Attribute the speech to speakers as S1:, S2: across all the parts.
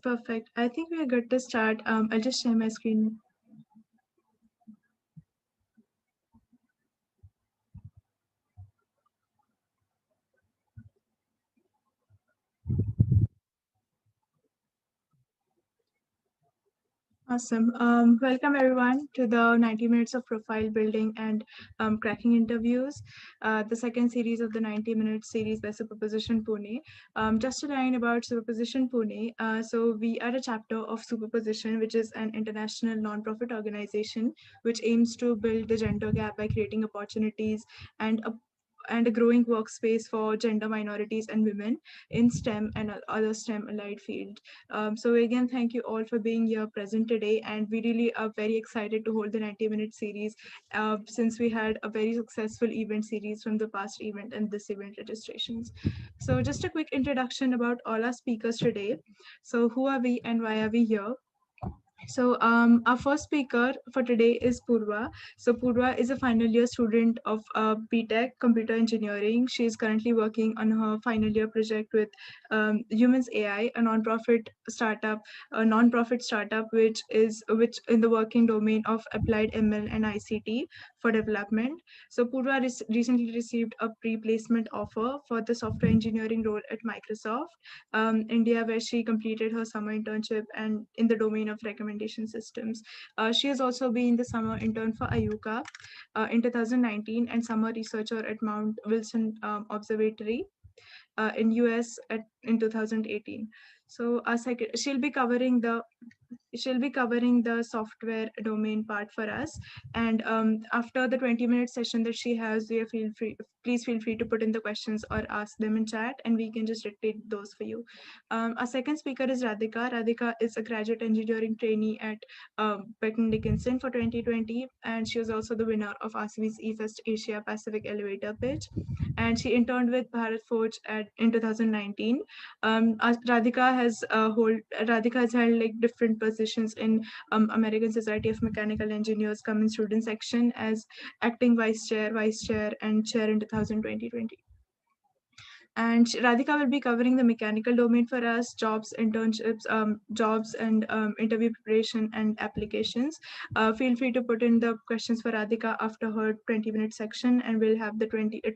S1: Perfect. I think we are good to start. I'll just share my screen. Awesome. Welcome everyone to the 90 minutes of profile building and cracking interviews, the second series of the 90-minute series by Superposition Pune. Just a line about Superposition Pune. So we are a chapter of Superposition, which is an international non-profit organization which aims to build the gender gap by creating opportunities and a growing workspace for gender minorities and women in STEM and other STEM allied fields. So again, thank you all for being here present today, and we really are very excited to hold the 90-minute series since we had a very successful event series from the past event and this event registrations. So just a quick introduction about all our speakers today. So who are we and why are we here? So our first speaker for today is Poorva. So Poorva is a final year student of BTech Computer Engineering. She is currently working on her final year project with Humans AI, a non-profit startup which in the working domain of applied ML and ICT for development. So Poorva recently received a pre-placement offer for the software engineering role at Microsoft India, where she completed her summer internship and in the domain of recommendation systems. She has also been the summer intern for IUCAA in 2019 and summer researcher at Mt Wilson Observatory in US in 2018. So she'll be covering the software domain part for us, and after the 20-minute session that she has, please feel free to put in the questions or ask them in chat and we can just dictate those for you. Our second speaker is Radhika is a graduate engineering trainee at Becton Dickinson for 2020, and she was also the winner of ASME Efest Asia Pacific elevator pitch, and she interned with Bharat Forge in 2019. Radhika has held like different positions in American Society of Mechanical Engineers Common Student Section as acting vice chair, and chair in 2020. And Radhika will be covering the mechanical domain for us, jobs, internships, jobs and interview preparation and applications. Feel free to put in the questions for Radhika after her 20-minute section, and we'll have the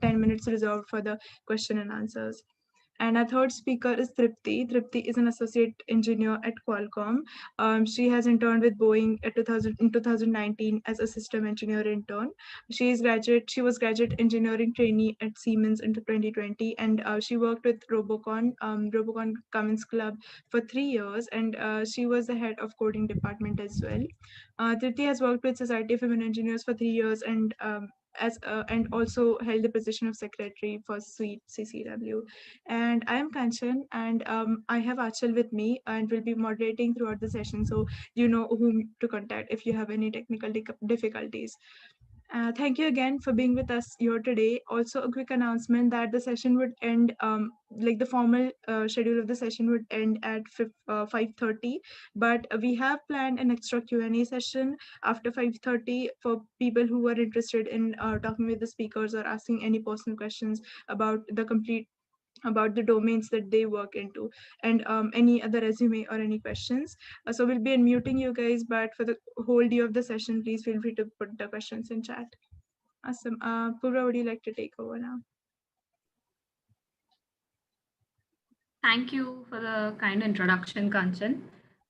S1: 10 minutes reserved for the question and answers. And our third speaker is Tripti. Tripti is an associate engineer at Qualcomm. She has interned with Boeing in 2019 as a system engineer intern. She was graduate engineering trainee at Siemens in 2020, and she worked with Robocon Cummins Club for 3 years, and she was the head of coding department as well. Tripti has worked with Society of Women Engineers for 3 years and also held the position of secretary for Suite CCW. And I am Kanchan, and I have Achal with me, and will be moderating throughout the session, so you know whom to contact if you have any technical difficulties. Thank you again for being with us here today. Also, a quick announcement that the session would end, like the formal schedule of the session would end at 5:30, but we have planned an extra Q&A session after 5:30 for people who are interested in talking with the speakers or asking any personal questions about the domains that they work into, and any other resume or any questions. So we'll be unmuting you guys, but for the whole day of the session, please feel free to put the questions in chat. Awesome. Poorva, would you like to take over now?
S2: Thank you for the kind introduction, Kanchan.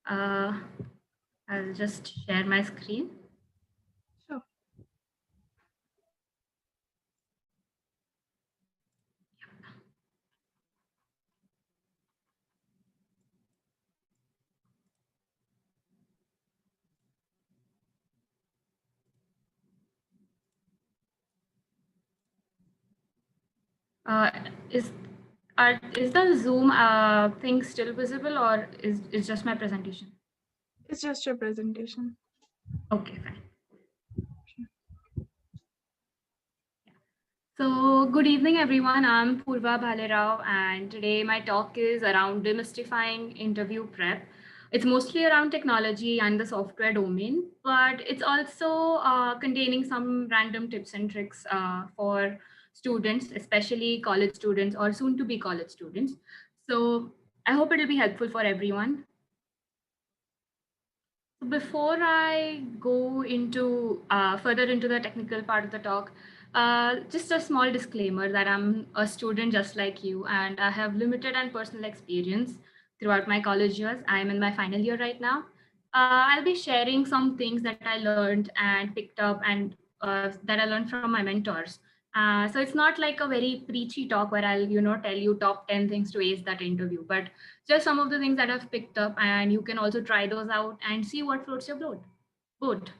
S2: I'll just share my screen.
S1: Sure.
S2: Is the Zoom thing still visible, or is just my presentation?
S1: It's just your presentation.
S2: Okay, fine. So good evening, everyone. I'm Poorva Bhalerao, and today my talk is around demystifying interview prep. It's mostly around technology and the software domain, but it's also containing some random tips and tricks for students, especially college students or soon to be college students. So I hope it will be helpful for everyone. Before I go into further into the technical part of the talk, just a small disclaimer that I'm a student just like you, and I have limited and personal experience throughout my college years. I'm in my final year right now. I'll be sharing some things that I learned and picked up, and that I learned from my mentors. So it's not like a very preachy talk where I'll tell you top 10 things to ace that interview, but just some of the things that I've picked up, and you can also try those out and see what floats your boat.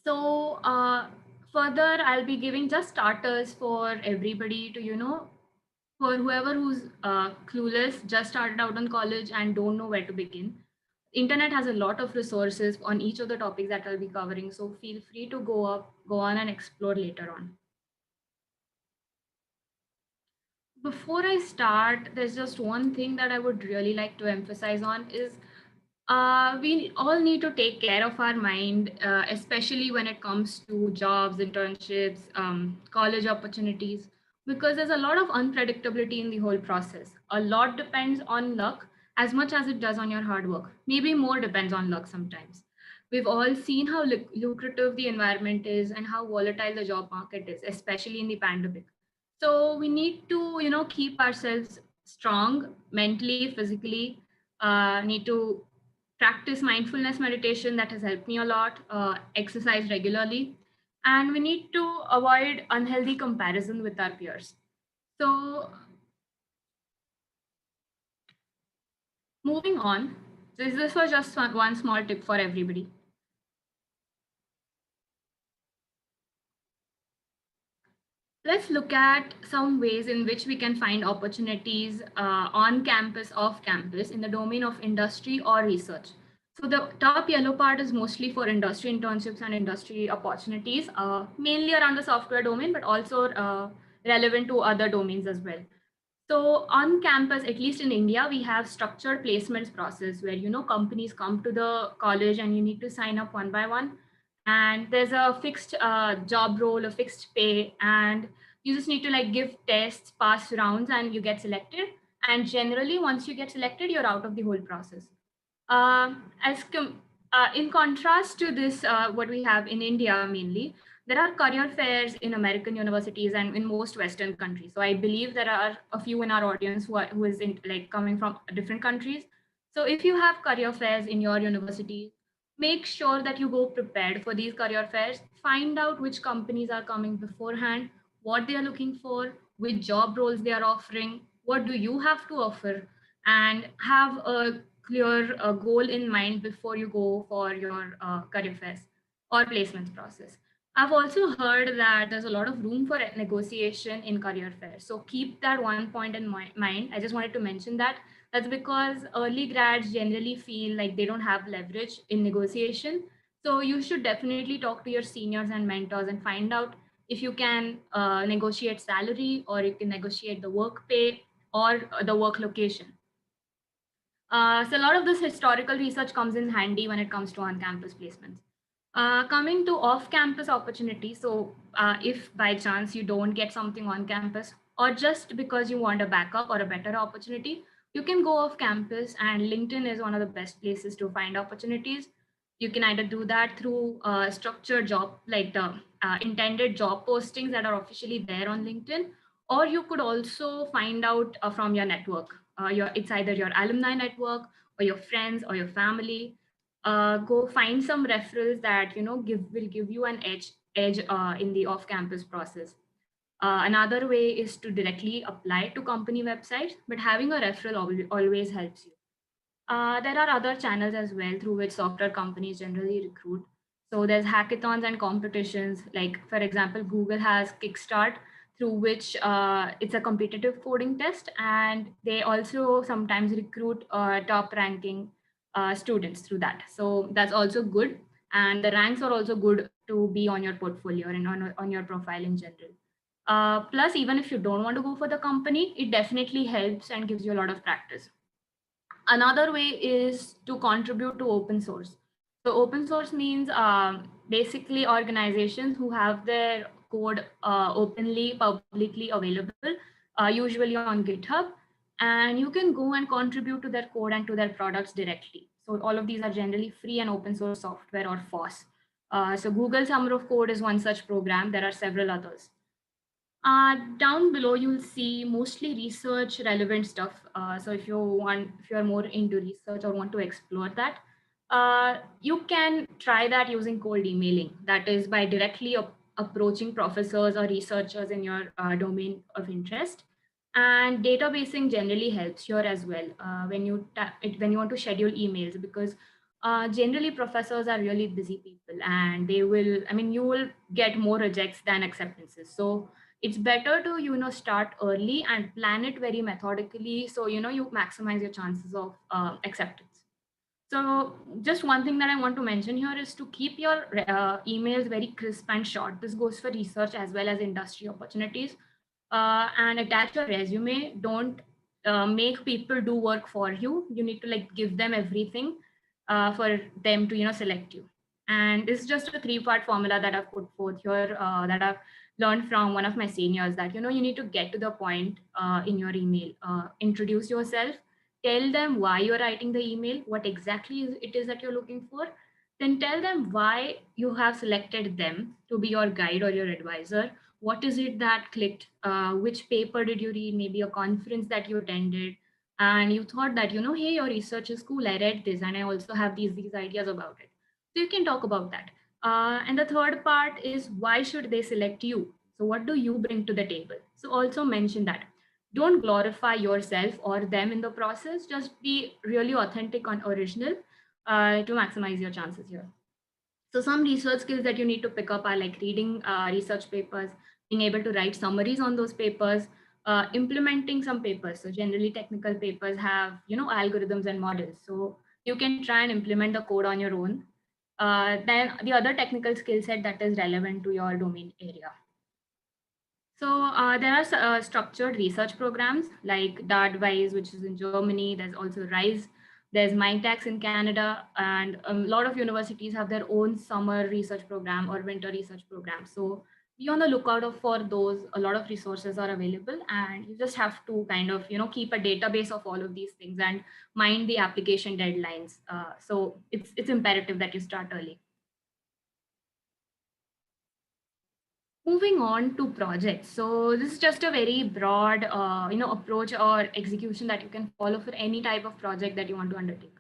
S2: So further, I'll be giving just starters for everybody to for whoever who's clueless, just started out on college and don't know where to begin. Internet has a lot of resources on each of the topics that I'll be covering, so feel free to go on and explore later on. Before I start, there's just one thing that I would really like to emphasize on is we all need to take care of our mind, especially when it comes to jobs, internships, college opportunities, because there's a lot of unpredictability in the whole process. A lot depends on luck as much as it does on your hard work. Maybe more depends on luck sometimes. We've all seen how lucrative the environment is and how volatile the job market is, especially in the pandemic. So we need to, keep ourselves strong mentally, physically. Need to practice mindfulness meditation that has helped me a lot, exercise regularly, and we need to avoid unhealthy comparison with our peers. So moving on, this was just one small tip for everybody. Let's look at some ways in which we can find opportunities on campus, off campus, in the domain of industry or research. So the top yellow part is mostly for industry internships and industry opportunities, mainly around the software domain, but also relevant to other domains as well. So on campus, at least in India, we have structured placements process where companies come to the college and you need to sign up one by one, and there's a fixed job role, a fixed pay, and you just need to like give tests, pass rounds, and you get selected. And generally, once you get selected, you're out of the whole process. In contrast to this, what we have in India mainly, there are career fairs in American universities and in most Western countries. So I believe there are a few in our audience who is like coming from different countries. So if you have career fairs in your university, make sure that you go prepared for these career fairs. Find out which companies are coming beforehand, what they are looking for, which job roles they are offering, what do you have to offer, and have a clear goal in mind before you go for your career fairs or placements process. I've also heard that there's a lot of room for negotiation in career fairs. So keep that one point in mind. I just wanted to mention that. That's because early grads generally feel like they don't have leverage in negotiation. So you should definitely talk to your seniors and mentors and find out if you can negotiate salary, or you can negotiate the work pay or the work location. So a lot of this historical research comes in handy when it comes to on-campus placements. Coming to off-campus opportunities, so if by chance you don't get something on campus, or just because you want a backup or a better opportunity, you can go off campus, and LinkedIn is one of the best places to find opportunities. You can either do that through structured job, like the intended job postings that are officially there on LinkedIn, or you could also find out from your network. It's either your alumni network or your friends or your family. Go find some referrals that will give you an edge in the off-campus process. Another way is to directly apply to company websites, but having a referral always helps you. There are other channels as well through which software companies generally recruit. So there's hackathons and competitions. Like for example, Google has Kickstart, through which it's a competitive coding test, and they also sometimes recruit top ranking students through that. So that's also good, and the ranks are also good to be on your portfolio and on your profile in general. Plus, even if you don't want to go for the company, it definitely helps and gives you a lot of practice. Another way is to contribute to open source. So open source means basically organizations who have their code openly, publicly available, usually on GitHub, and you can go and contribute to their code and to their products directly. So all of these are generally free and open source software or FOSS. So Google Summer of Code is one such program. There are several others. Down below, you'll see mostly research relevant stuff. So if you're more into research or want to explore that, you can try that using cold emailing. That is by directly approaching professors or researchers in your domain of interest. And databasing generally helps here as well when you want to schedule emails, because generally professors are really busy people, and you will get more rejects than acceptances. So it's better to start early and plan it very methodically, so you maximize your chances of acceptance. So just one thing that I want to mention here is to keep your emails very crisp and short. This goes for research as well as industry opportunities. And attach your resume. Don't make people do work for you. You need to like give them everything for them to select you. And this is just a three-part formula that I've put forth here, that I've learned from one of my seniors, that you need to get to the point in your email. Introduce yourself, tell them why you're writing the email, what exactly it is that you're looking for, then tell them why you have selected them to be your guide or your advisor. What is it that clicked? Which paper did you read? Maybe a conference that you attended, and you thought that hey, your research is cool, I read this and I also have these ideas about it. So you can talk about that. And the third part is, why should they select you? So what do you bring to the table? So also mention that. Don't glorify yourself or them in the process. Just be really authentic and original to maximize your chances here. So some research skills that you need to pick up are like reading research papers, being able to write summaries on those papers, implementing some papers. So generally technical papers have algorithms and models. So you can try and implement the code on your own. Then the other technical skill set that is relevant to your domain area. So there are structured research programs like DARDWISE, which is in Germany. There's also RISE. There's MindTax in Canada, and a lot of universities have their own summer research program or winter research program. So be on the lookout for those. A lot of resources are available, and you just have to kind of keep a database of all of these things and mind the application deadlines. So it's imperative that you start early. Moving on to projects. So this is just a very broad, approach or execution that you can follow for any type of project that you want to undertake.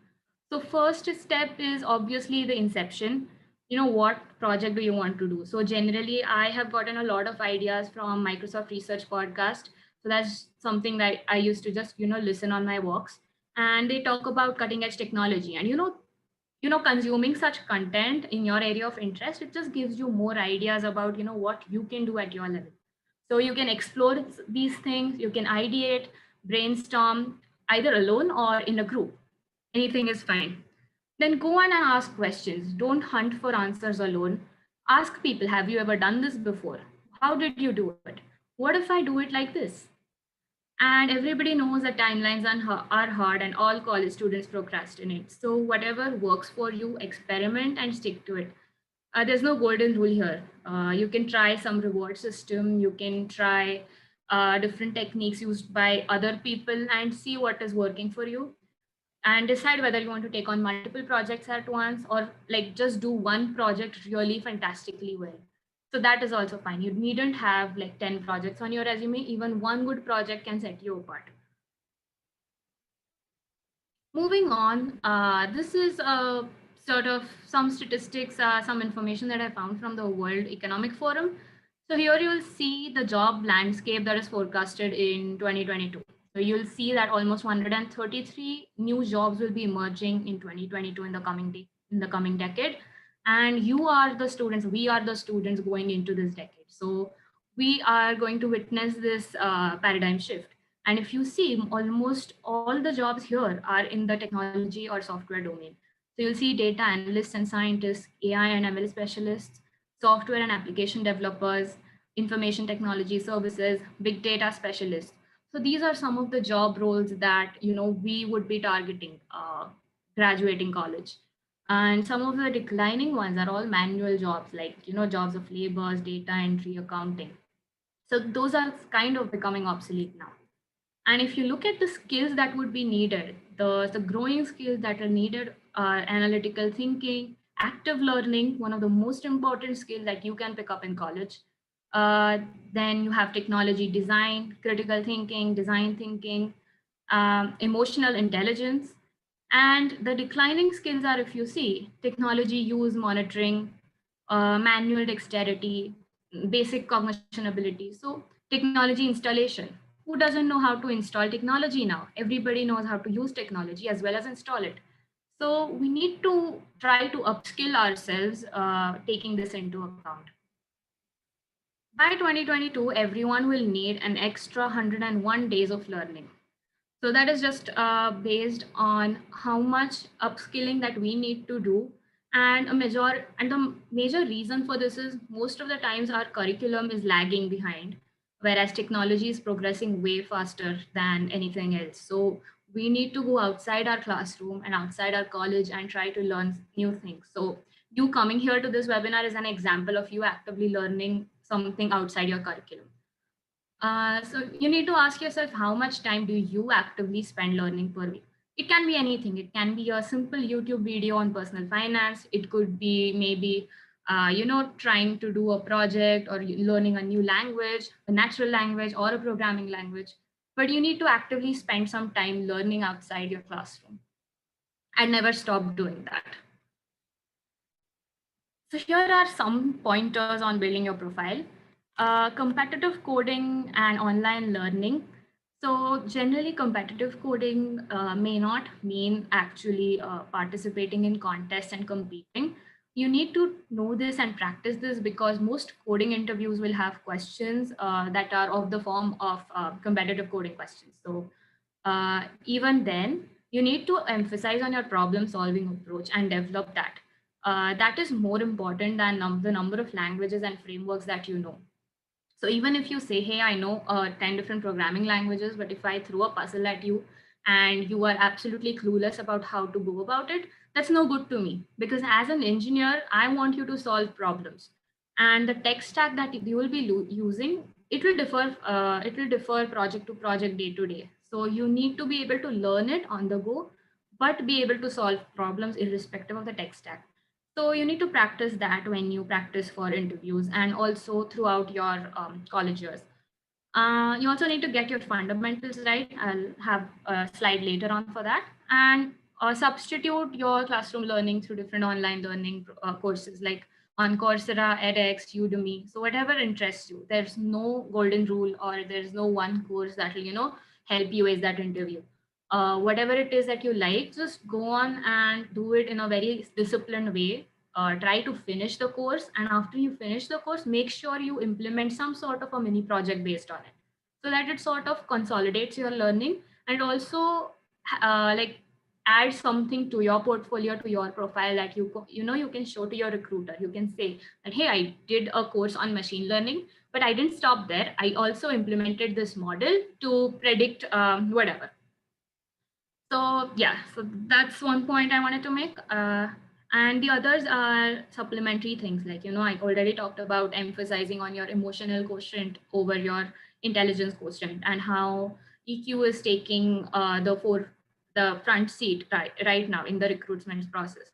S2: So first step is obviously the inception. What project do you want to do? So generally, I have gotten a lot of ideas from Microsoft Research Podcast. So that's something that I used to just listen on my walks, and they talk about cutting edge technology. And consuming such content in your area of interest, it just gives you more ideas about what you can do at your level. So you can explore these things, you can ideate, brainstorm, either alone or in a group. Anything is fine. Then go on and ask questions. Don't hunt for answers alone. Ask people, have you ever done this before? How did you do it? What if I do it like this? And everybody knows that timelines are hard, and all college students procrastinate. So, whatever works for you, experiment and stick to it. There's no golden rule here. You can try some reward system, you can try different techniques used by other people and see what is working for you, and decide whether you want to take on multiple projects at once, or like just do one project really fantastically well. So that is also fine. You needn't have like 10 projects on your resume. Even one good project can set you apart. Moving on, this is sort of some statistics, some information that I found from the World Economic Forum. So here you will see the job landscape that is forecasted in 2022. So you'll see that almost 133 new jobs will be emerging in 2022 in the coming decade. And you are the students, we are the students going into this decade. So we are going to witness this paradigm shift. And if you see, almost all the jobs here are in the technology or software domain. So you'll see data analysts and scientists, AI and ML specialists, software and application developers, information technology services, big data specialists. So these are some of the job roles that we would be targeting graduating college. And some of the declining ones are all manual jobs, like jobs of labors, data entry, accounting. So those are kind of becoming obsolete now. And if you look at the skills that would be needed, the growing skills that are needed analytical thinking, active learning, one of the most important skills that you can pick up in college. Uh, then you have technology design, critical thinking, design thinking, emotional intelligence. And the declining skills are, if you see, technology use, monitoring, manual dexterity, basic cognition ability. So, technology installation. Who doesn't know how to install technology now? Everybody knows how to use technology as well as install it. So, we need to try to upskill ourselves, taking this into account. By 2022, everyone will need an extra 101 days of learning. So that is just based on how much upskilling that we need to do, and the major reason for this is most of the times our curriculum is lagging behind, whereas technology is progressing way faster than anything else. So we need to go outside our classroom and outside our college and try to learn new things. So you coming here to this webinar is an example of you actively learning something outside your curriculum. So you need to ask yourself, how much time do you actively spend learning per week? It can be anything. It can be a simple YouTube video on personal finance. It could be maybe, trying to do a project or learning a new language, a natural language or a programming language. But you need to actively spend some time learning outside your classroom and never stop doing that. So here are some pointers on building your profile. Competitive coding and online learning. So generally competitive coding may not mean actually participating in contests and competing. You need to know this and practice this because most coding interviews will have questions that are of the form of competitive coding questions. So even then, you need to emphasize on your problem solving approach and develop that. That is more important than the number of languages and frameworks that you know. So even if you say, hey, I know 10 different programming languages, but if I throw a puzzle at you and you are absolutely clueless about how to go about it, that's no good to me. Because as an engineer, I want you to solve problems. And the tech stack that you will be using, it will differ. It will differ project to project, day to day. So you need to be able to learn it on the go, but be able to solve problems irrespective of the tech stack. So you need to practice that when you practice for interviews and also throughout your college years. You also need to get your fundamentals right. I'll have a slide later on for that. And substitute your classroom learning through different online learning courses like on Coursera, edX, Udemy. So whatever interests you. There's no golden rule or there's no one course that will, help you ace that interview. Whatever it is that you like, just go on and do it in a very disciplined way. Try to finish the course, and after you finish the course, make sure you implement some sort of a mini project based on it, so that it sort of consolidates your learning and also like add something to your portfolio, to your profile, that you can show to your recruiter. You can say that, hey, I did a course on machine learning, but I didn't stop there. I also implemented this model to predict whatever. So yeah, so that's one point I wanted to make. And the others are supplementary things, like, I already talked about emphasizing on your emotional quotient over your intelligence quotient, and how EQ is taking the front seat right now in the recruitment process.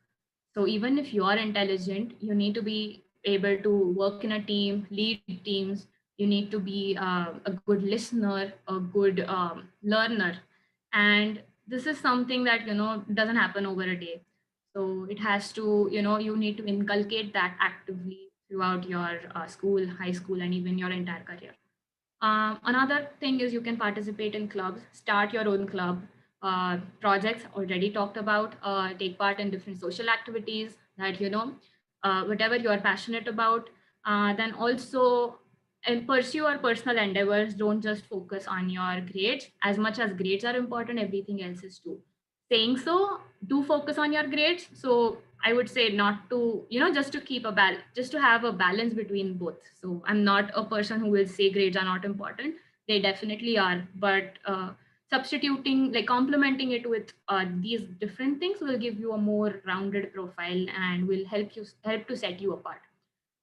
S2: So even if you are intelligent, you need to be able to work in a team, lead teams. You need to be a good listener, a good learner, and this is something that doesn't happen over a day. So it has to, you need to inculcate that actively throughout your school, high school, and even your entire career. Another thing is you can participate in clubs, start your own club. Projects already talked about. Take part in different social activities that whatever you are passionate about. Then also, and pursue your personal endeavors. Don't just focus on your grades. As much as grades are important, everything else is too. Saying so, do focus on your grades. So I would say not to, just to keep a balance, just to have a balance between both. So I'm not a person who will say grades are not important. They definitely are, but substituting, like complementing it with these different things will give you a more rounded profile and will help to set you apart.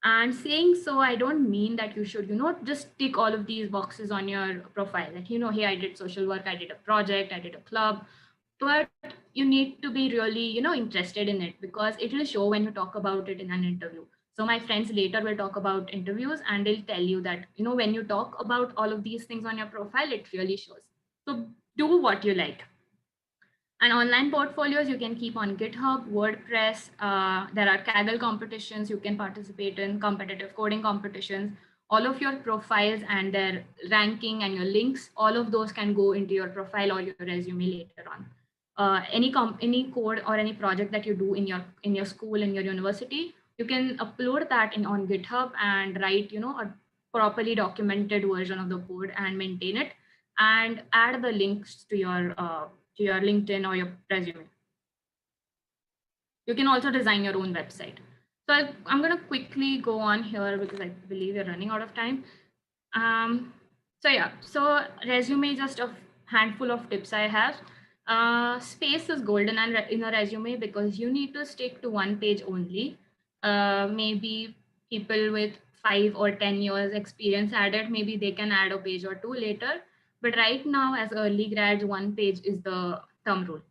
S2: And saying so, I don't mean that you should, just tick all of these boxes on your profile. That, hey, I did social work, I did a project, I did a club. but you need to be really, interested in it, because it will show when you talk about it in an interview. So my friends later will talk about interviews, and they'll tell you that, when you talk about all of these things on your profile, it really shows. So do what you like. And online portfolios you can keep on GitHub, WordPress. There are Kaggle competitions you can participate in, competitive coding competitions. All of your profiles and their ranking and your links, all of those can go into your profile or your resume later on. Any code or any project that you do in your school, in your university, you can upload that in on GitHub and write, a properly documented version of the code and maintain it, and add the links to your LinkedIn or your resume. You can also design your own website. So I'm going to quickly go on here because I believe we're running out of time. So resume, just a handful of tips I have. Space is golden in a resume because you need to stick to one page only. Maybe people with 5 or 10 years experience added, maybe they can add a page or two later. But right now, as early grads, one page is the thumb rule.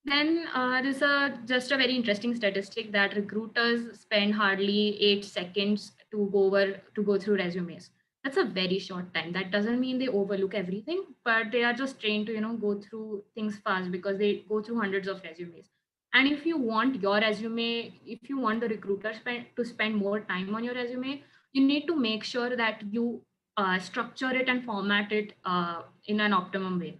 S2: Then there's just a very interesting statistic that recruiters spend hardly 8 seconds to go through resumes. That's a very short time. That doesn't mean they overlook everything, but they are just trained to go through things fast because they go through hundreds of resumes. And if you want your resume, if you want the recruiter to spend more time on your resume, you need to make sure that you structure it and format it in an optimum way.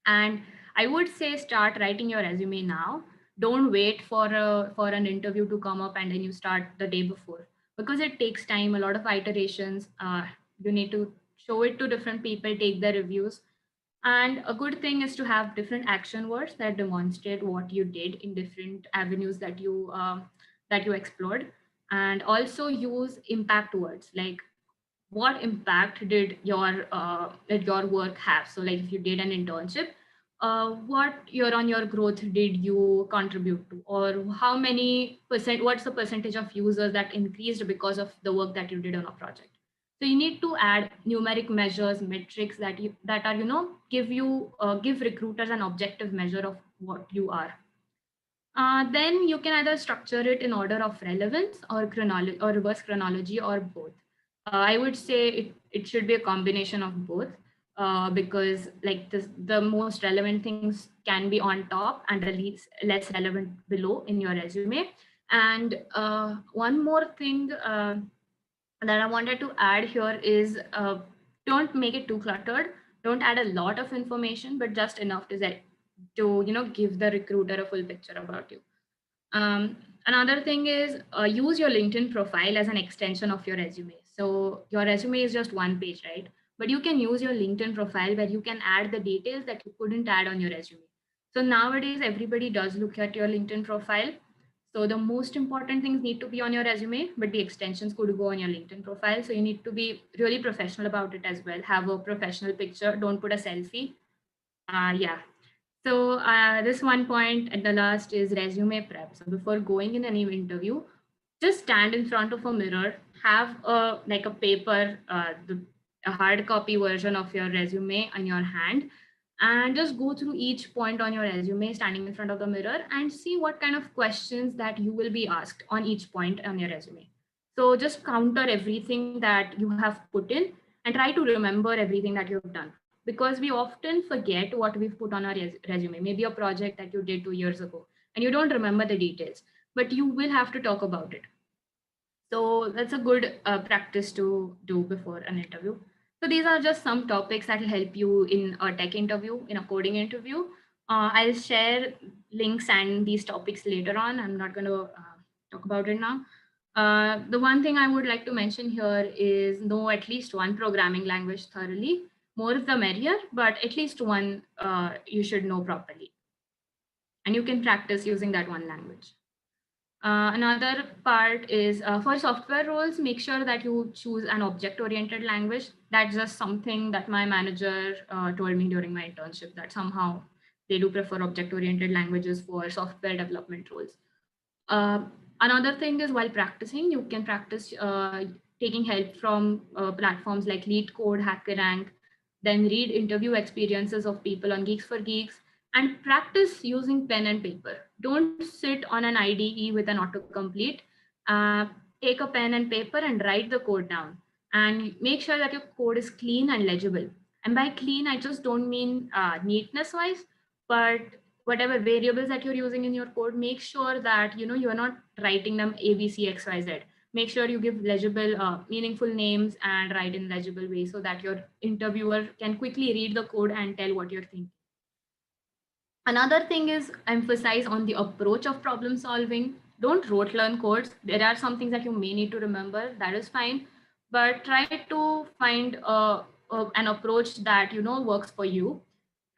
S2: And I would say start writing your resume now. Don't wait for an interview to come up and then you start the day before, because it takes time, a lot of iterations. You need to show it to different people, take their reviews. And a good thing is to have different action words that demonstrate what you did in different avenues that you explored. And also use impact words, like what impact did your work have. So like if you did an internship, what year on your growth did you contribute to, or how many percent, what's the percentage of users that increased because of the work that you did on a project. So you need to add numeric measures, metrics that are give recruiters an objective measure of what you are. Then you can either structure it in order of relevance or chronology or reverse chronology or both. I would say it should be a combination of both, because like the most relevant things can be on top and the less relevant below in your resume. And one more thing that I wanted to add here is, don't make it too cluttered. Don't add a lot of information, but just enough to give the recruiter a full picture about you. Another thing is, use your LinkedIn profile as an extension of your resume. So your resume is just one page, right? But you can use your LinkedIn profile where you can add the details that you couldn't add on your resume. So nowadays, everybody does look at your LinkedIn profile. So the most important things need to be on your resume, but the extensions could go on your LinkedIn profile. So you need to be really professional about it as well. Have a professional picture. Don't put a selfie. Yeah. So this one point at the last is resume prep. So before going in any interview, just stand in front of a mirror, have a paper, a hard copy version of your resume in your hand, and just go through each point on your resume standing in front of the mirror and see what kind of questions that you will be asked on each point on your resume. So just counter everything that you have put in and try to remember everything that you've done, because we often forget what we've put on our resume, maybe a project that you did 2 years ago and you don't remember the details, but you will have to talk about it. So that's a good practice to do before an interview. So these are just some topics that will help you in a tech interview, in a coding interview. I'll share links and these topics later on. I'm not going to talk about it now. The one thing I would like to mention here is know at least one programming language thoroughly. More the merrier, but at least one you should know properly. And you can practice using that one language. Another part is for software roles, make sure that you choose an object-oriented language. That's just something that my manager told me during my internship, that somehow they do prefer object-oriented languages for software development roles. Another thing is, while practicing, you can practice taking help from platforms like LeetCode, HackerRank, then read interview experiences of people on Geeks for Geeks, And practice using pen and paper. Don't sit on an IDE with an autocomplete. Uh, Take a pen and paper and write the code down. And make sure that your code is clean and legible. And by clean, I just don't mean neatness wise, but whatever variables that you're using in your code, make sure that you are not writing them A, B, C, X, Y, Z. Make sure you give legible, meaningful names and write in legible way so that your interviewer can quickly read the code and tell what you're thinking. Another thing is emphasize on the approach of problem solving. Don't rote learn codes. There are some things that you may need to remember. That is fine, but try to find an approach that works for you,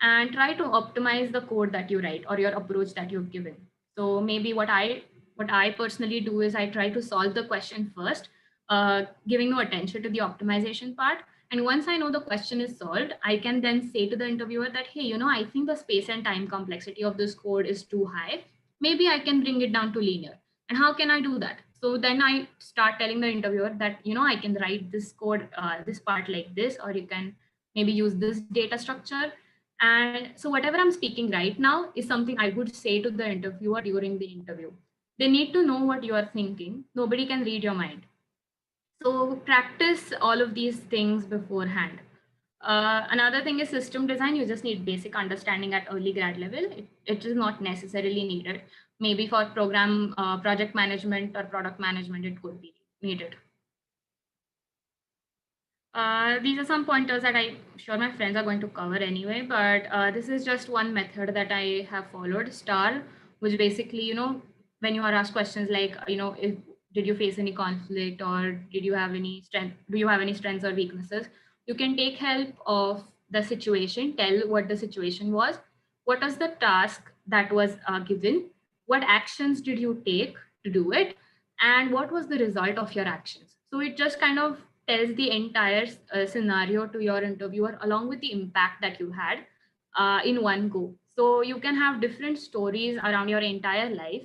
S2: and try to optimize the code that you write or your approach that you've given. So maybe what I personally do is I try to solve the question first, giving no attention to the optimization part. And once I know the question is solved, I can then say to the interviewer that, hey, I think the space and time complexity of this code is too high. Maybe I can bring it down to linear. And how can I do that? So then I start telling the interviewer that, I can write this code, this part like this, or you can maybe use this data structure. And so whatever I'm speaking right now is something I would say to the interviewer during the interview. They need to know what you are thinking. Nobody can read your mind. So practice all of these things beforehand. Another thing is system design. You just need basic understanding at early grad level. It is not necessarily needed. Maybe for program project management or product management, it could be needed. These are some pointers that I'm sure my friends are going to cover anyway, but this is just one method that I have followed, STAR, which basically, when you are asked questions like, if did you face any conflict, or did you have any strength, do you have any strengths or weaknesses? You can take help of the situation, tell what the situation was, what was the task that was given, what actions did you take to do it, and what was the result of your actions. So it just kind of tells the entire scenario to your interviewer along with the impact that you had in one go. So you can have different stories around your entire life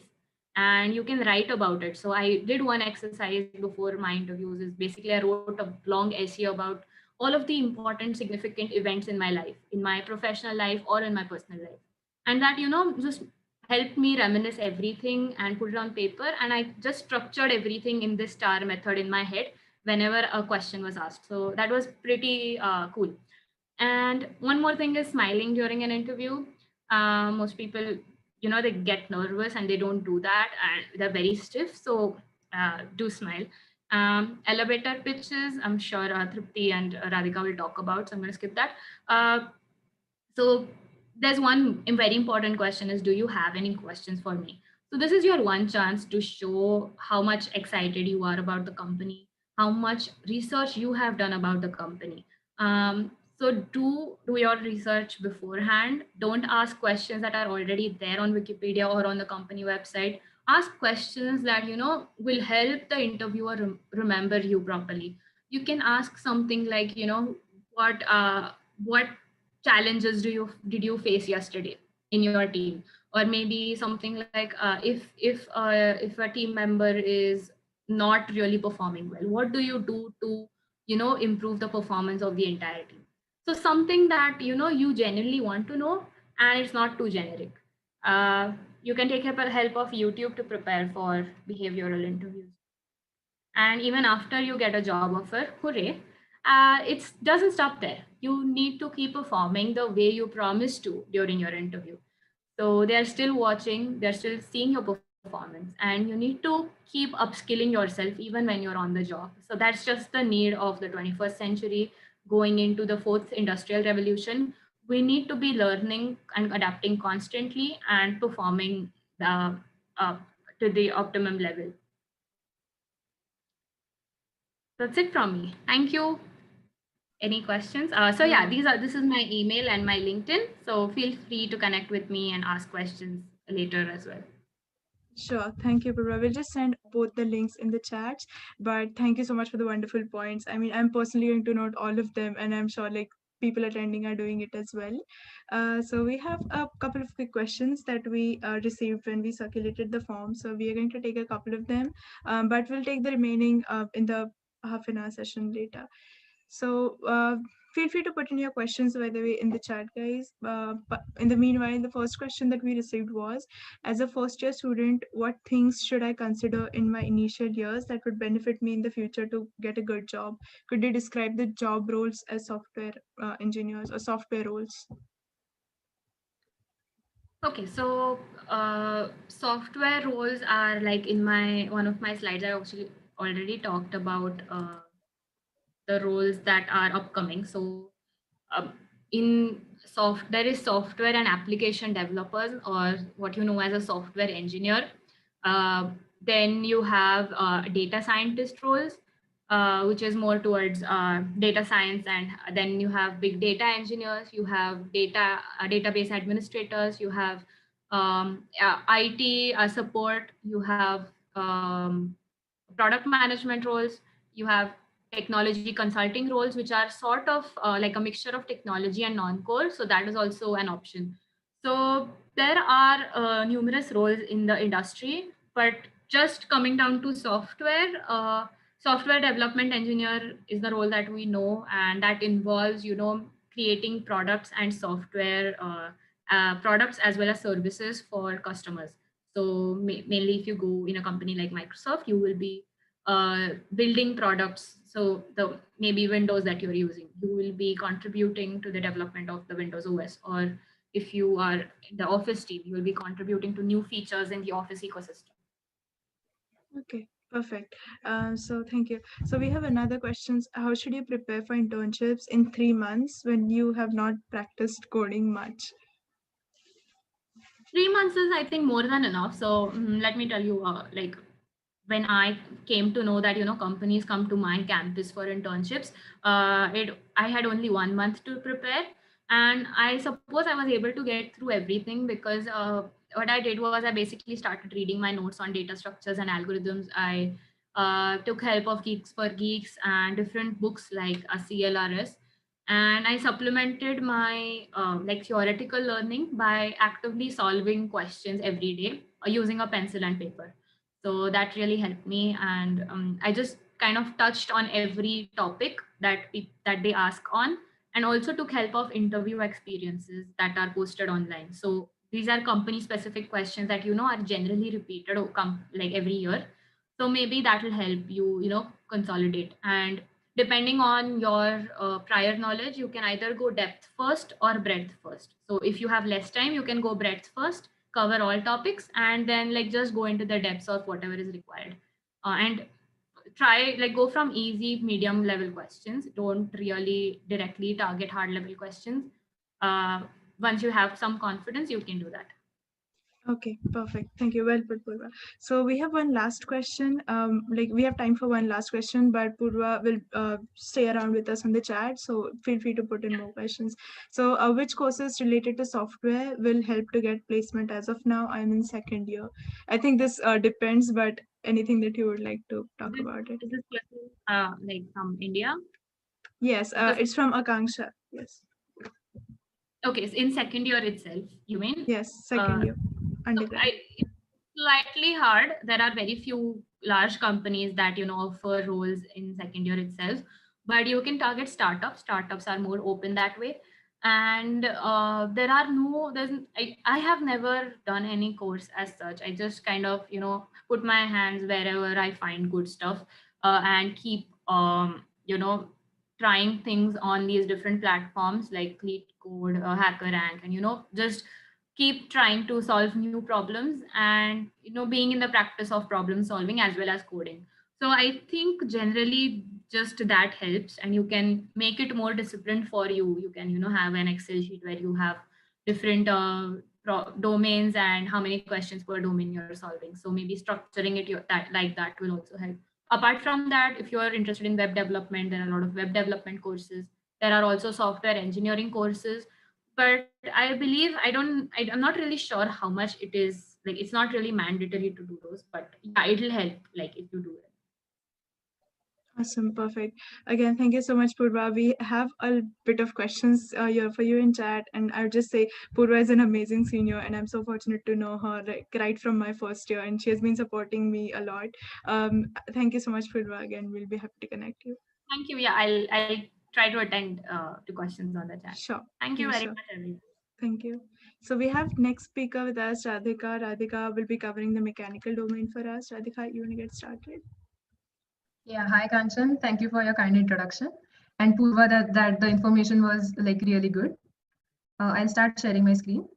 S2: and you can write about it. So I did one exercise before my interviews is basically I wrote a long essay about all of the important significant events in my life, in my professional life or in my personal life. And that, just helped me reminisce everything and put it on paper. And I just structured everything in this star method in my head whenever a question was asked. So that was pretty cool. And one more thing is smiling during an interview. Most people, they get nervous and they don't do that and they're very stiff. So do smile. Elevator pitches, I'm sure Tripti and Radhika will talk about. So I'm going to skip that. So there's one very important question is, do you have any questions for me? So this is your one chance to show how much excited you are about the company, how much research you have done about the company. So do your research beforehand. Don't ask questions that are already there on Wikipedia or on the company website. Ask questions that will help the interviewer remember you properly. You can ask something like, what challenges did you face yesterday in your team, or maybe something like, if a team member is not really performing well, what do you do to improve the performance of the entire team? So something that you genuinely want to know, and it's not too generic. You can take help of YouTube to prepare for behavioral interviews. And even after you get a job offer, hooray, it doesn't stop there. You need to keep performing the way you promised to during your interview. So they are still watching, they're still seeing your performance, and you need to keep upskilling yourself even when you're on the job. So that's just the need of the 21st century, going into the fourth industrial revolution. We need to be learning and adapting constantly and performing uh, uh, to the optimum level. That's it from me. Thank you. Any questions? So yeah,
S1: Yeah.
S2: this is my email and my LinkedIn. So feel free to connect with me and ask questions later as well.
S1: Sure. Thank you, Purva. We'll just send both the links in the chat. But thank you so much for the wonderful points. I mean, I'm personally going to note all of them, and I'm sure like people attending are doing it as well. So we have a couple of quick questions that we received when we circulated the form. So we are going to take a couple of them, but we'll take the remaining in the half an hour session later. So feel free to put in your questions, by the way, in the chat, guys. But in the meanwhile, the first question that we received was, as a first year student, what things should I consider in my initial years that would benefit me in the future to get a good job? Could you describe the job roles as software engineers or software roles?
S2: Okay, so software roles are like in my one of my slides. I actually already talked about the roles that are upcoming. So um, in soft there is software and application developers, or what you know as a software engineer. uh, then you have data scientist roles, which is more towards data science, and then you have big data engineers, you have database administrators, you have IT support, you have product management roles, you have technology consulting roles, which are sort of like a mixture of technology and non-core. So that is also an option. So there are numerous roles in the industry, but just coming down to software, software development engineer is the role that we know, and that involves, you know, creating products and software products as well as services for customers. So mainly, if you go in a company like Microsoft, you will be building products. So the maybe Windows that you're using, you will be contributing to the development of the Windows OS. Or if you are in the Office team, you will be contributing to new features in the Office ecosystem.
S1: Okay, perfect. So thank you. So we have another questions. How should you prepare for internships in 3 months when you have not practiced coding much?
S2: 3 months is, I think, more than enough. So let me tell you, like when I came to know that, you know, companies come to my campus for internships, I had only 1 month to prepare, and I suppose I was able to get through everything because what I did was I basically started reading my notes on data structures and algorithms. I took help of Geeks for Geeks and different books like a CLRS, and I supplemented my like theoretical learning by actively solving questions every day using a pencil and paper. So that really helped me, and I just kind of touched on every topic that they ask on, and also took help of interview experiences that are posted online. So these are company specific questions that, you know, are generally repeated like every year. So maybe that will help you, you know, consolidate. And depending on your prior knowledge, you can either go depth first or breadth first. So if you have less time, you can go breadth first, cover all topics, and then like just go into the depths of whatever is required. And try like go from easy medium level questions, don't really directly target hard level questions. Once you have some confidence, you can do that.
S1: Okay, perfect. Thank you. Well put, Purva. So we have one last question. Like we have time for one last question, but Purva will stay around with us on the chat. So feel free to put in more questions. So which courses related to software will help to get placement as of now? I'm in second year. I think this depends, but anything that you would like to talk
S2: This
S1: about it?
S2: is this question like from India?
S1: Yes,
S2: Because
S1: it's from Akanksha. Yes,
S2: okay, so in second year itself, you mean?
S1: yes, second year
S2: So
S1: undergrad.
S2: it's slightly hard. There are very few large companies that, you know, offer roles in second year itself, but you can target startups. Startups are more open that way, and there are no. I have never done any course as such. I just kind of, you know, put my hands wherever I find good stuff, and keep you know, trying things on these different platforms like Leet Code, HackerRank, and, you know, just keep trying to solve new problems, and, you know, being in the practice of problem solving as well as coding. So I think generally just that helps, and you can make it more disciplined for you. You can, you know, have an Excel sheet where you have different domains and how many questions per domain you're solving. So maybe structuring it that like that will also help. Apart from that, if you are interested in web development, there are a lot of web development courses. There are also software engineering courses, but I believe I'm not really sure how much it is. Like, it's not really mandatory to do those, but yeah, it'll help, like, if you do it.
S1: Awesome, perfect. Again, thank you so much, Purva. We have a bit of questions here for you in chat, and I would just say Purva is an amazing senior, and I'm so fortunate to know her like, right from my first year, and she has been supporting me a lot. Thank you so much, Purva. Again, we'll be happy to connect you.
S2: Thank you. Yeah, I'll try to attend to questions on the chat.
S1: Sure.
S2: Thank you
S1: Yeah,
S2: very
S1: sure.
S2: much, everyone.
S1: Thank you. So we have next speaker with us, Radhika. Radhika will be covering the mechanical domain for us. Radhika, you want to get started?
S3: Yeah, hi Kanchan. Thank you for your kind introduction. And Poorva, that the information was like really good. I'll start sharing my screen.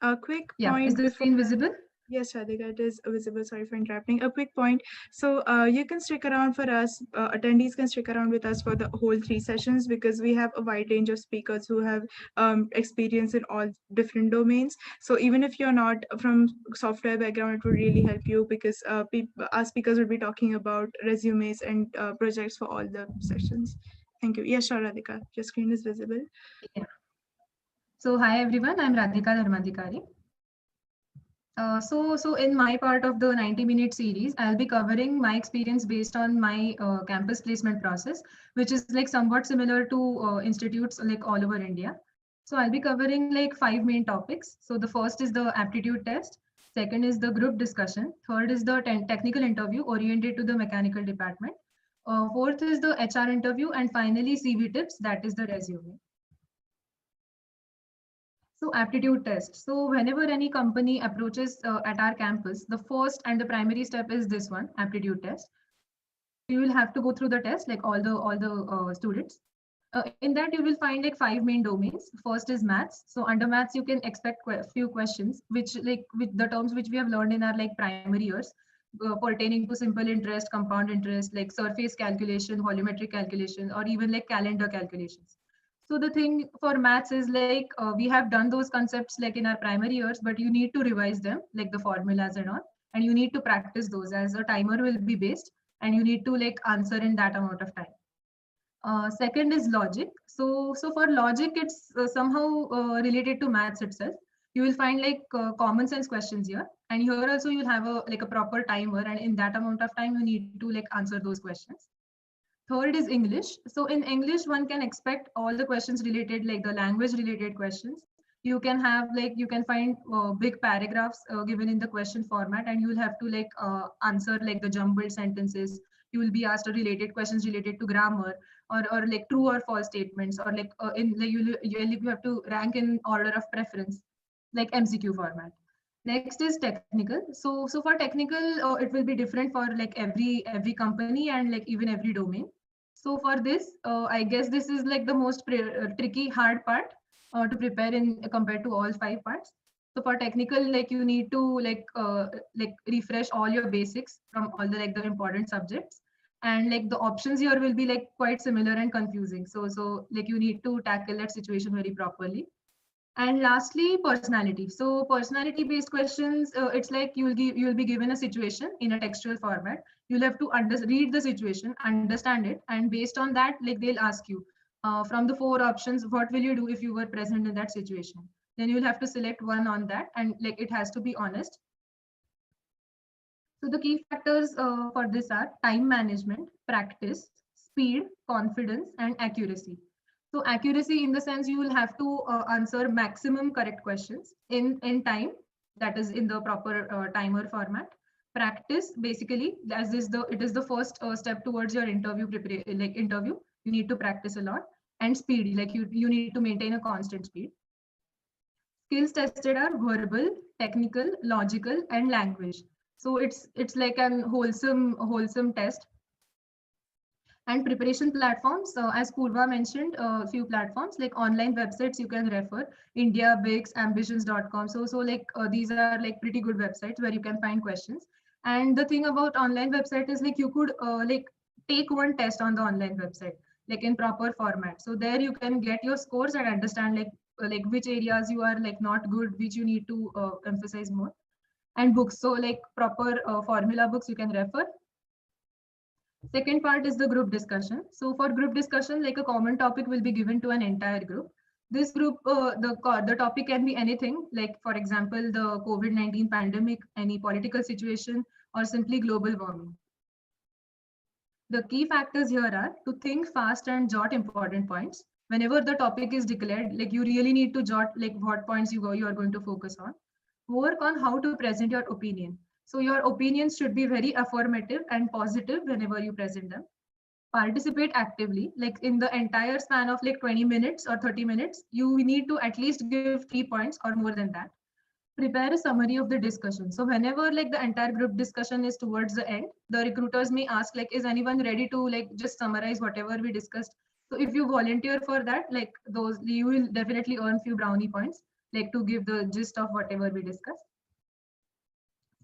S1: A quick
S3: Yeah,
S1: point
S3: is the
S1: before
S3: screen
S1: that.
S3: visible?
S1: Yes, Radhika, it is visible. Sorry for interrupting. A quick point. So you can stick around for us. Attendees can stick around with us for the whole 3 sessions because we have a wide range of speakers who have experience in all different domains. So even if you're not from software background, it would really help you because our speakers will be talking about resumes and projects for all the sessions. Thank you. Yes, sure, Radhika. Your screen is visible.
S3: Yeah. So hi everyone, I'm Radhika Dharmadhikari. So in my part of the 90-minute series, I'll be covering my experience based on my campus placement process, which is like somewhat similar to institutes like all over India. So I'll be covering like 5 main topics. So the first is the aptitude test. Second is the group discussion. Third is the technical interview oriented to the mechanical department. Fourth is the HR interview, and finally CV tips, that is the resume. So aptitude test. So whenever any company approaches at our campus, the first and the primary step is this one, aptitude test. You will have to go through the test like all the students. In that you will find like 5 main domains. First is maths. So under maths you can expect few questions which like with the terms which we have learned in our like primary years pertaining to simple interest, compound interest, like surface calculation, volumetric calculation, or even like calendar calculations. So the thing for maths is like we have done those concepts like in our primary years, but you need to revise them like the formulas and all, and you need to practice those as a timer will be based, and you need to like answer in that amount of time. Second is logic. So for logic, it's somehow related to maths itself. You will find like common sense questions here, and here also you'll have a like a proper timer, and in that amount of time you need to like answer those questions. Third is English. So in English, one can expect all the questions related, like the language related questions. You can have like you can find big paragraphs given in the question format, and you will have to like answer like the jumbled sentences. You will be asked related questions related to grammar, or like true or false statements, or like in like you have to rank in order of preference, like MCQ format. Next is technical. So for technical, it will be different for like every company and like even every domain. So for this, I guess this is like the most tricky, hard part to prepare in compared to all 5 parts. So for technical, like you need to like refresh all your basics from all the like the important subjects, and like the options here will be like quite similar and confusing. So like you need to tackle that situation very properly. And lastly, personality. So personality based questions, it's like you'll be given a situation in a textual format. You'll have to read the situation, understand it, and based on that, like they'll ask you from the 4 options, what will you do if you were present in that situation? Then you'll have to select one on that, and like it has to be honest. So the key factors for this are time management, practice, speed, confidence, and accuracy. So accuracy in the sense you will have to answer maximum correct questions in time, that is in the proper timer format. Practice basically as is the it is the first step towards your interview like interview. You need to practice a lot. And speed, like you need to maintain a constant speed. Skills tested are verbal, technical, logical, and language. So it's like an wholesome test. And preparation platforms, as Poorva mentioned, a few platforms like online websites you can refer, India, Bix, ambitions.com. So like these are like pretty good websites where you can find questions. And the thing about online website is like you could like take one test on the online website, like in proper format. So there you can get your scores and understand like which areas you are like not good, which you need to emphasize more. And books, so like proper formula books you can refer. Second part is the group discussion. So for group discussion, like a common topic will be given to an entire group. This group, the topic can be anything, like for example, the COVID-19 pandemic, any political situation, or simply global warming. The key factors here are to think fast and jot important points. whenever the topic is declared, like you really need to jot like what points you are going to focus on. Work on how to present your opinion. So your opinions should be very affirmative and positive whenever you present them. Participate actively, like in the entire span of like 20 minutes or 30 minutes, you need to at least give 3 points or more than that. Prepare a summary of the discussion. So whenever like the entire group discussion is towards the end, the recruiters may ask like, is anyone ready to like just summarize whatever we discussed? So if you volunteer for that, like those, you will definitely earn few brownie points, like to give the gist of whatever we discussed.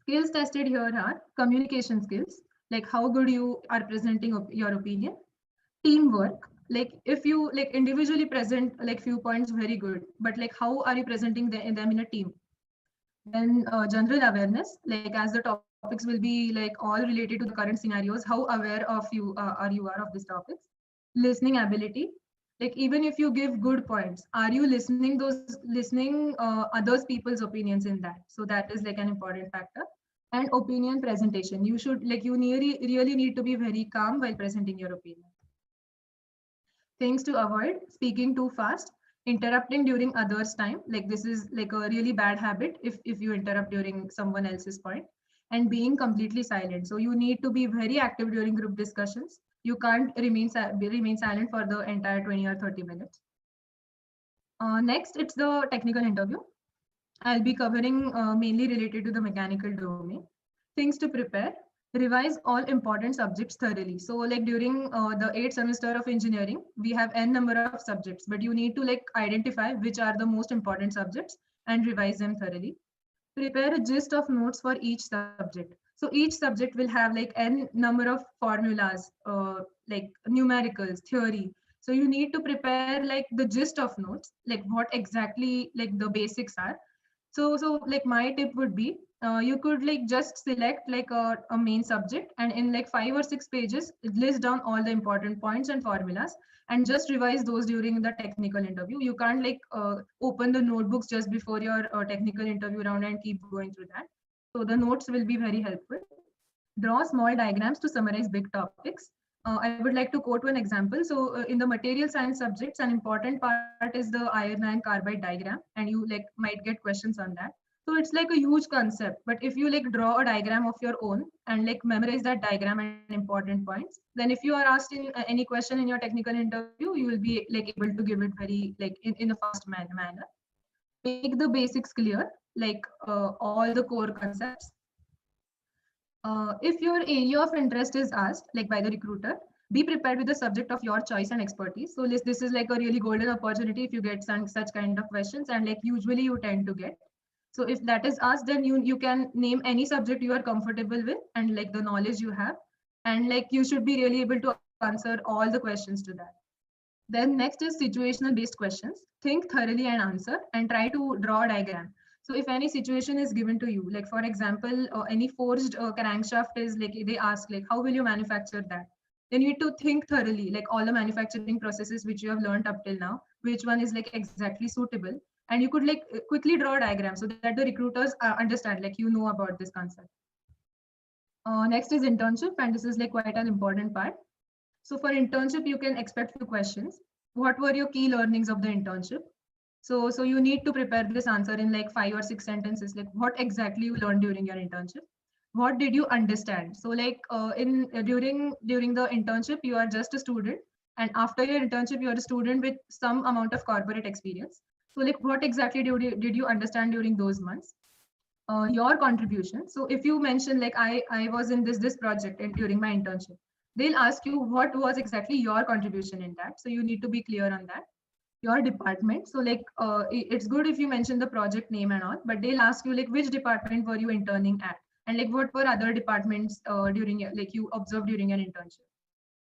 S3: Skills tested here are communication skills, like how good you are presenting your opinion. Teamwork, like if you like individually present like few points very good, but like how are you presenting them in a team? Then general awareness, like as the topics will be like all related to the current scenarios, how aware of you are of these topics. Listening ability, like even if you give good points, are you listening others people's opinions in that? So that is like an important factor. And opinion presentation, you should like you really need to be very calm while presenting your opinion. Things to avoid: speaking too fast, interrupting during others time, like this is like a really bad habit if you interrupt during someone else's point. And being completely silent, so you need to be very active during group discussions. You can't remain silent for the entire 20 or 30 minutes. Next, it's the technical interview. I'll be covering mainly related to the mechanical domain. Things to prepare: revise all important subjects thoroughly. So like during the 8th semester of engineering, we have n number of subjects, but you need to like identify which are the most important subjects and revise them thoroughly. Prepare a gist of notes for each subject. So each subject will have like n number of formulas, like numericals, theory. So you need to prepare like the gist of notes, like what exactly like the basics are. So like my tip would be, you could like just select like a main subject, and in like 5 or 6 pages list down all the important points and formulas, and just revise those during the technical interview. You can't like open the notebooks just before your technical interview round and keep going through that. So the notes will be very helpful. Draw small diagrams to summarize big topics. I would like to quote one example. So in the material science subjects, an important part is the iron and carbide diagram, and you like might get questions on that. So it's like a huge concept, but if you like draw a diagram of your own and like memorize that diagram and important points, then if you are asked in any question in your technical interview, you will be like able to give it very like in a fast manner. Make the basics clear, like all the core concepts. If your area of interest is asked, like by the recruiter, be prepared with the subject of your choice and expertise. So this is like a really golden opportunity if you get such kind of questions, and like usually you tend to get. So if that is asked, then you can name any subject you are comfortable with and like the knowledge you have, and like you should be really able to answer all the questions to that. Then next is situational based questions. Think thoroughly and answer, and try to draw a diagram. So if any situation is given to you, like for example, any forged crankshaft is like they ask like how will you manufacture that? Then you need to think thoroughly, like all the manufacturing processes which you have learned up till now, which one is like exactly suitable, and you could like quickly draw a diagram so that the recruiters understand like you know about this concept. Next is internship, and this is like quite an important part. So for internship, you can expect few questions. What were your key learnings of the internship? So you need to prepare this answer in like 5 or 6 sentences. Like what exactly you learned during your internship? What did you understand? So like during the internship, you are just a student, and after your internship, you are a student with some amount of corporate experience. So like what exactly did you understand during those months? Your contribution. So if you mention like I was in this project and during my internship, they'll ask you what was exactly your contribution in that. So you need to be clear on that. Your department. So like it's good if you mention the project name and all, but they'll ask you like which department were you interning at, and like what were other departments during like you observed during an internship.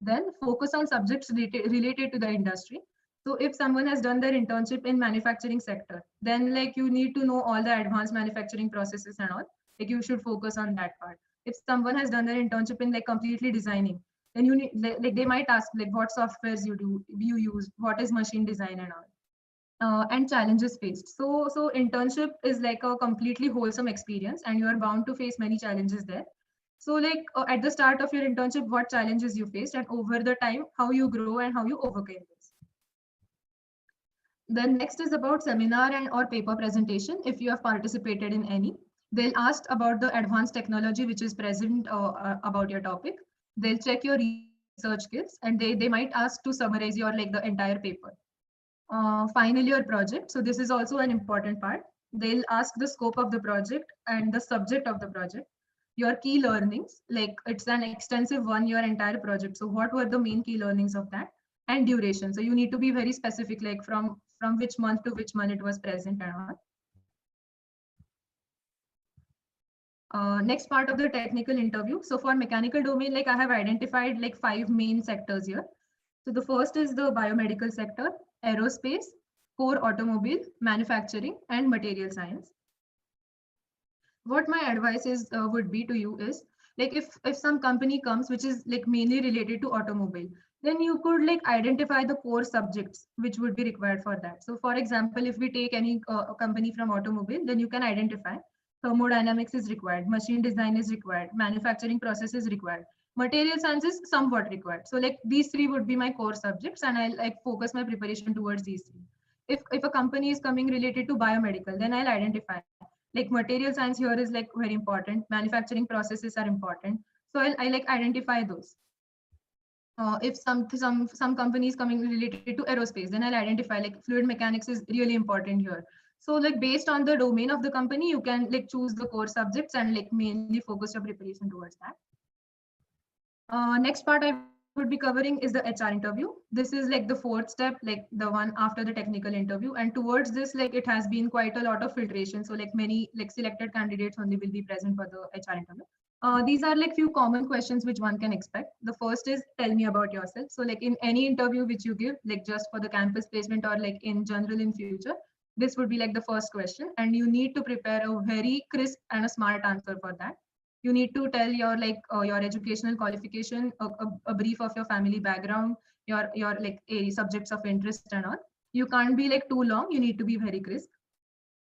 S3: Then focus on subjects related to the industry. So if someone has done their internship in manufacturing sector, then like you need to know all the advanced manufacturing processes and all. Like you should focus on that part. If someone has done their internship in like completely designing, then you need like they might ask like what softwares you use, what is machine design and all. And challenges faced. So internship is like a completely wholesome experience, and you are bound to face many challenges there. So like at the start of your internship, what challenges you faced, and over the time, how you grow and how you overcame this. Then next is about seminar and or paper presentation. If you have participated in any, they'll ask about the advanced technology which is present about your topic. They'll check your research skills, and they might ask to summarize your like the entire paper. Finally, your project. So this is also an important part. They'll ask the scope of the project and the subject of the project, your key learnings, like it's an extensive 1 year entire project. So what were the main key learnings of that? And duration. So you need to be very specific, like from which month to which month it was present and all. Next part of the technical interview. So for mechanical domain, like I have identified like 5 main sectors here. So the first is the biomedical sector, aerospace, core automobile, manufacturing, and material science. What my advice is would be to you is, like if some company comes which is like mainly related to automobile, then you could like identify the core subjects which would be required for that. So for example, if we take any company from automobile, then you can identify thermodynamics is required, machine design is required, manufacturing process is required, material science is somewhat required. So like these three would be my core subjects, and I'll like focus my preparation towards these three. If a company is coming related to biomedical, then I'll identify like material science here is like very important, manufacturing processes are important, so I like identify those. If some companies coming related to aerospace, then I'll identify like fluid mechanics is really important here. So like based on the domain of the company, you can like choose the core subjects and like mainly focus your preparation towards that. Next part I would be covering is the HR interview. This is like the fourth step, like the one after the technical interview. And towards this, like it has been quite a lot of filtration. So like many like selected candidates only will be present for the HR interview. These are like few common questions which one can expect. The first is tell me about yourself. So like in any interview which you give, like just for the campus placement or like in general in future, this would be like the first question. And you need to prepare a very crisp and a smart answer for that. You need to tell your like your educational qualification, a brief of your family background, your like subjects of interest and all. You can't be like too long, you need to be very crisp.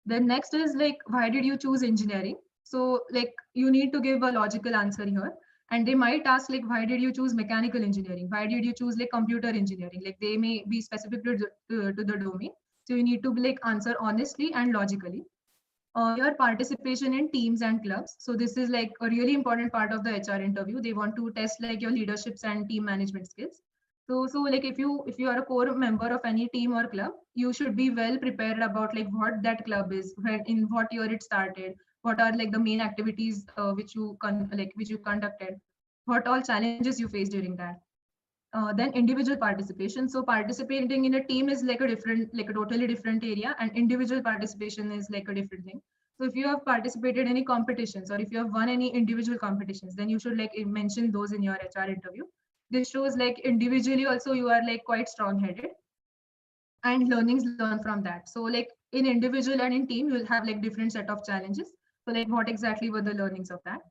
S3: Then next is like, why did you choose engineering? So like you need to give a logical answer here. And they might ask like, why did you choose mechanical engineering? Why did you choose like computer engineering? Like they may be specific to the domain. So you need to like answer honestly and logically. Your participation in teams and clubs. So this is like a really important part of the HR interview. They want to test like your leaderships and team management skills. So like if you are a core member of any team or club, you should be well prepared about like what that club is, when in what year it started, what are like the main activities which you conducted, what all challenges you faced during that. Then individual participation. So participating in a team is like a different, like a totally different area, and individual participation is like a different thing. So if you have participated in any competitions or if you have won any individual competitions, then you should like mention those in your HR interview. This shows like individually also you are like quite strong headed, and learnings learned from that. So like in individual and in team, you'll have like different set of challenges. So like what exactly were the learnings of that?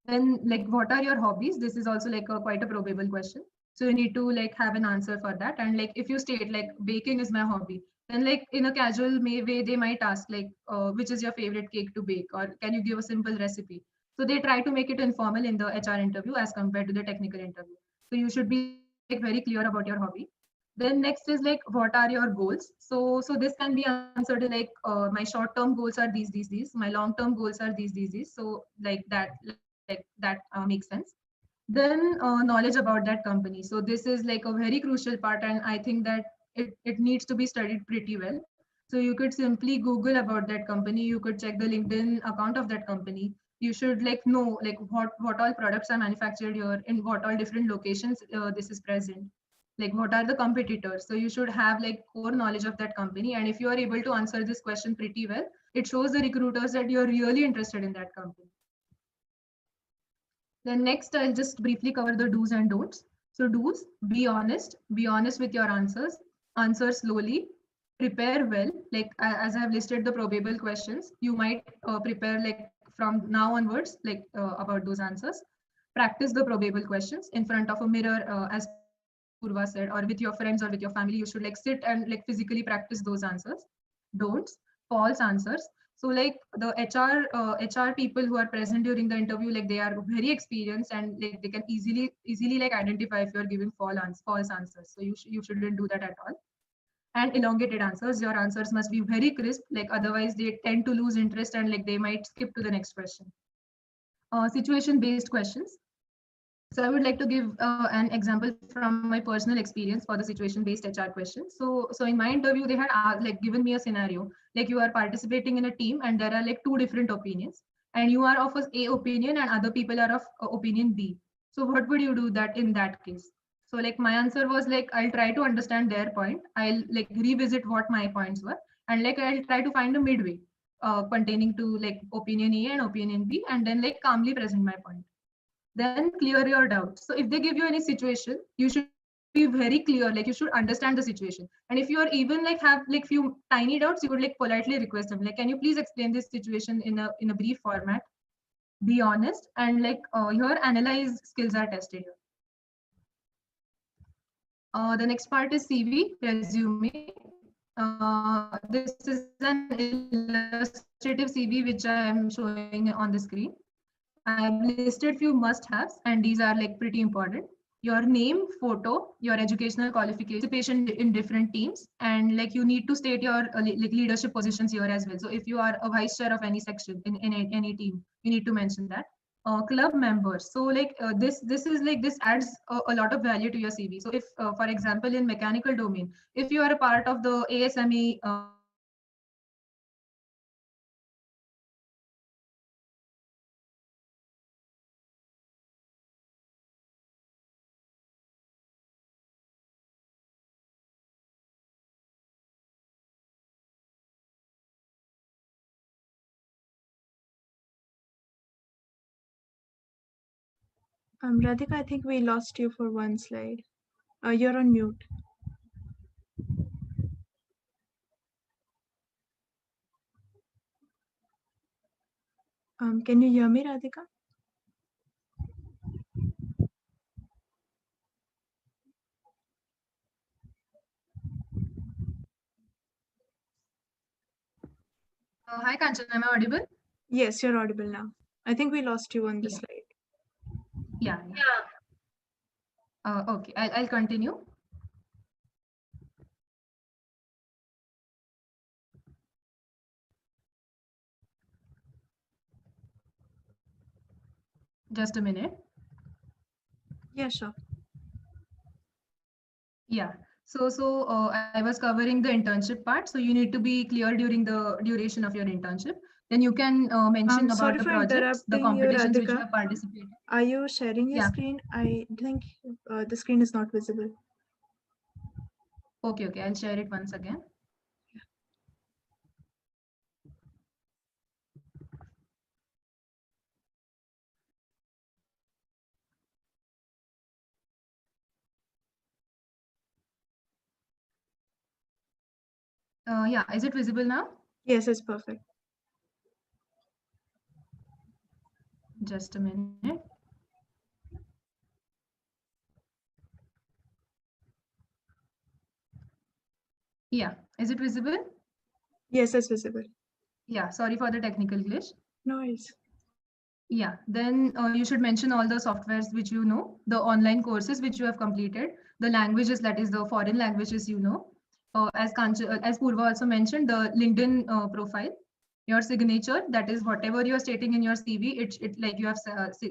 S3: Then like what are your hobbies? This is also like a quite a probable question. So you need to like have an answer for that. And like if you state like baking is my hobby, then like in a casual way they might ask like which is your favorite cake to bake, or can you give a simple recipe? So they try to make it informal in the HR interview as compared to the technical interview. So you should be like very clear about your hobby. Then next is like, what are your goals? So this can be answered like my short term goals are these, my long term goals are these. So like that makes sense. Then knowledge about that company. So this is like a very crucial part, and I think that it needs to be studied pretty well. So you could simply Google about that company, you could check the LinkedIn account of that company. You should like know like what all products are manufactured here, in what all different locations this is present, like what are the competitors. So you should have like core knowledge of that company, and if you are able to answer this question pretty well, it shows the recruiters that you're really interested in that company. Then next, I'll just briefly cover the do's and don'ts. So do's, be honest with your answers, answer slowly, prepare well. Like as I have listed the probable questions, you might prepare like from now onwards, like about those answers. Practice the probable questions in front of a mirror, as Poorva said, or with your friends or with your family. You should like sit and like physically practice those answers. Don'ts, false answers. So like the HR people who are present during the interview, like they are very experienced, and like they can easily like identify if you are giving false answers. So you shouldn't do that at all. and elongated answers. Your answers must be very crisp, like otherwise they tend to lose interest and like they might skip to the next question. Situation-based questions. So I would like to give an example from my personal experience for the situation-based HR question. So in my interview, they had like given me a scenario, like you are participating in a team and there are like two different opinions, and you are of A opinion and other people are of opinion B. So what would you do that in that case? So like my answer was like I'll try to understand their point. I'll like revisit what my points were, and like I'll try to find a midway pertaining to like opinion A and opinion B, and then like calmly present my point. Then clear your doubts. So if they give you any situation, you should be very clear, like you should understand the situation. And if you are even like have like few tiny doubts, you would like politely request them, like, can you please explain this situation in a brief format? Be honest, and like your analyze skills are tested here. The next part is CV, resume. This is an illustrative CV which I am showing on the screen. I have listed few must-haves, and these are like pretty important. Your name, photo, your educational qualification, participation in different teams, and like you need to state your like leadership positions here as well. So if you are a vice chair of any section in any team, you need to mention that. Club members. So like this is like this adds a lot of value to your CV. So if for example in mechanical domain, if you are a part of the ASME Efest Asia Pacific Club, then you can like mention that you are part of the ASME Efest Asia Pacific Club, and like you are participating in like
S1: Radhika, I think we lost you for one slide. You're on mute. Can you hear me, Radhika?
S3: Hi Kanchan, am I audible?
S1: Yes, you're audible now. I think we lost you on the
S3: Yeah.
S1: slide.
S3: Yeah. Okay, I'll continue. Just a minute.
S1: Yeah, sure.
S3: Yeah. So I was covering the internship part. So you need to be clear during the duration of your internship. Then you can mention about
S1: Sorry
S3: the
S1: for
S3: projects, the
S1: interrupting you,
S3: competitions which you
S1: Radhika.
S3: have participated.
S1: Are you sharing your
S3: Yeah.
S1: screen? I think the screen is not visible.
S3: Okay. I'll share it once again. Yeah. Is it visible now?
S1: Yes, it's perfect.
S3: Just a minute. Yeah. Is it visible?
S1: Yes, it's visible.
S3: Yeah. Sorry for the technical glitch.
S1: No worries.
S3: Yeah, then you should mention all the softwares which you know, the online courses which you have completed, the languages, that is the foreign languages you know. As Poorva also mentioned, the LinkedIn profile, your signature, that is whatever you are stating in your CV, it like you have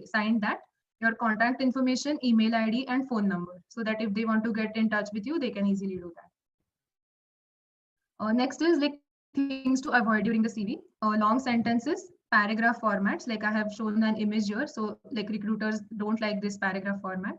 S3: signed that, your contact information, email ID, and phone number, so that if they want to get in touch with you, they can easily do that. Next is like things to avoid during the CV. Long sentences, paragraph formats. Like I have shown an image here. So like recruiters don't like this paragraph format.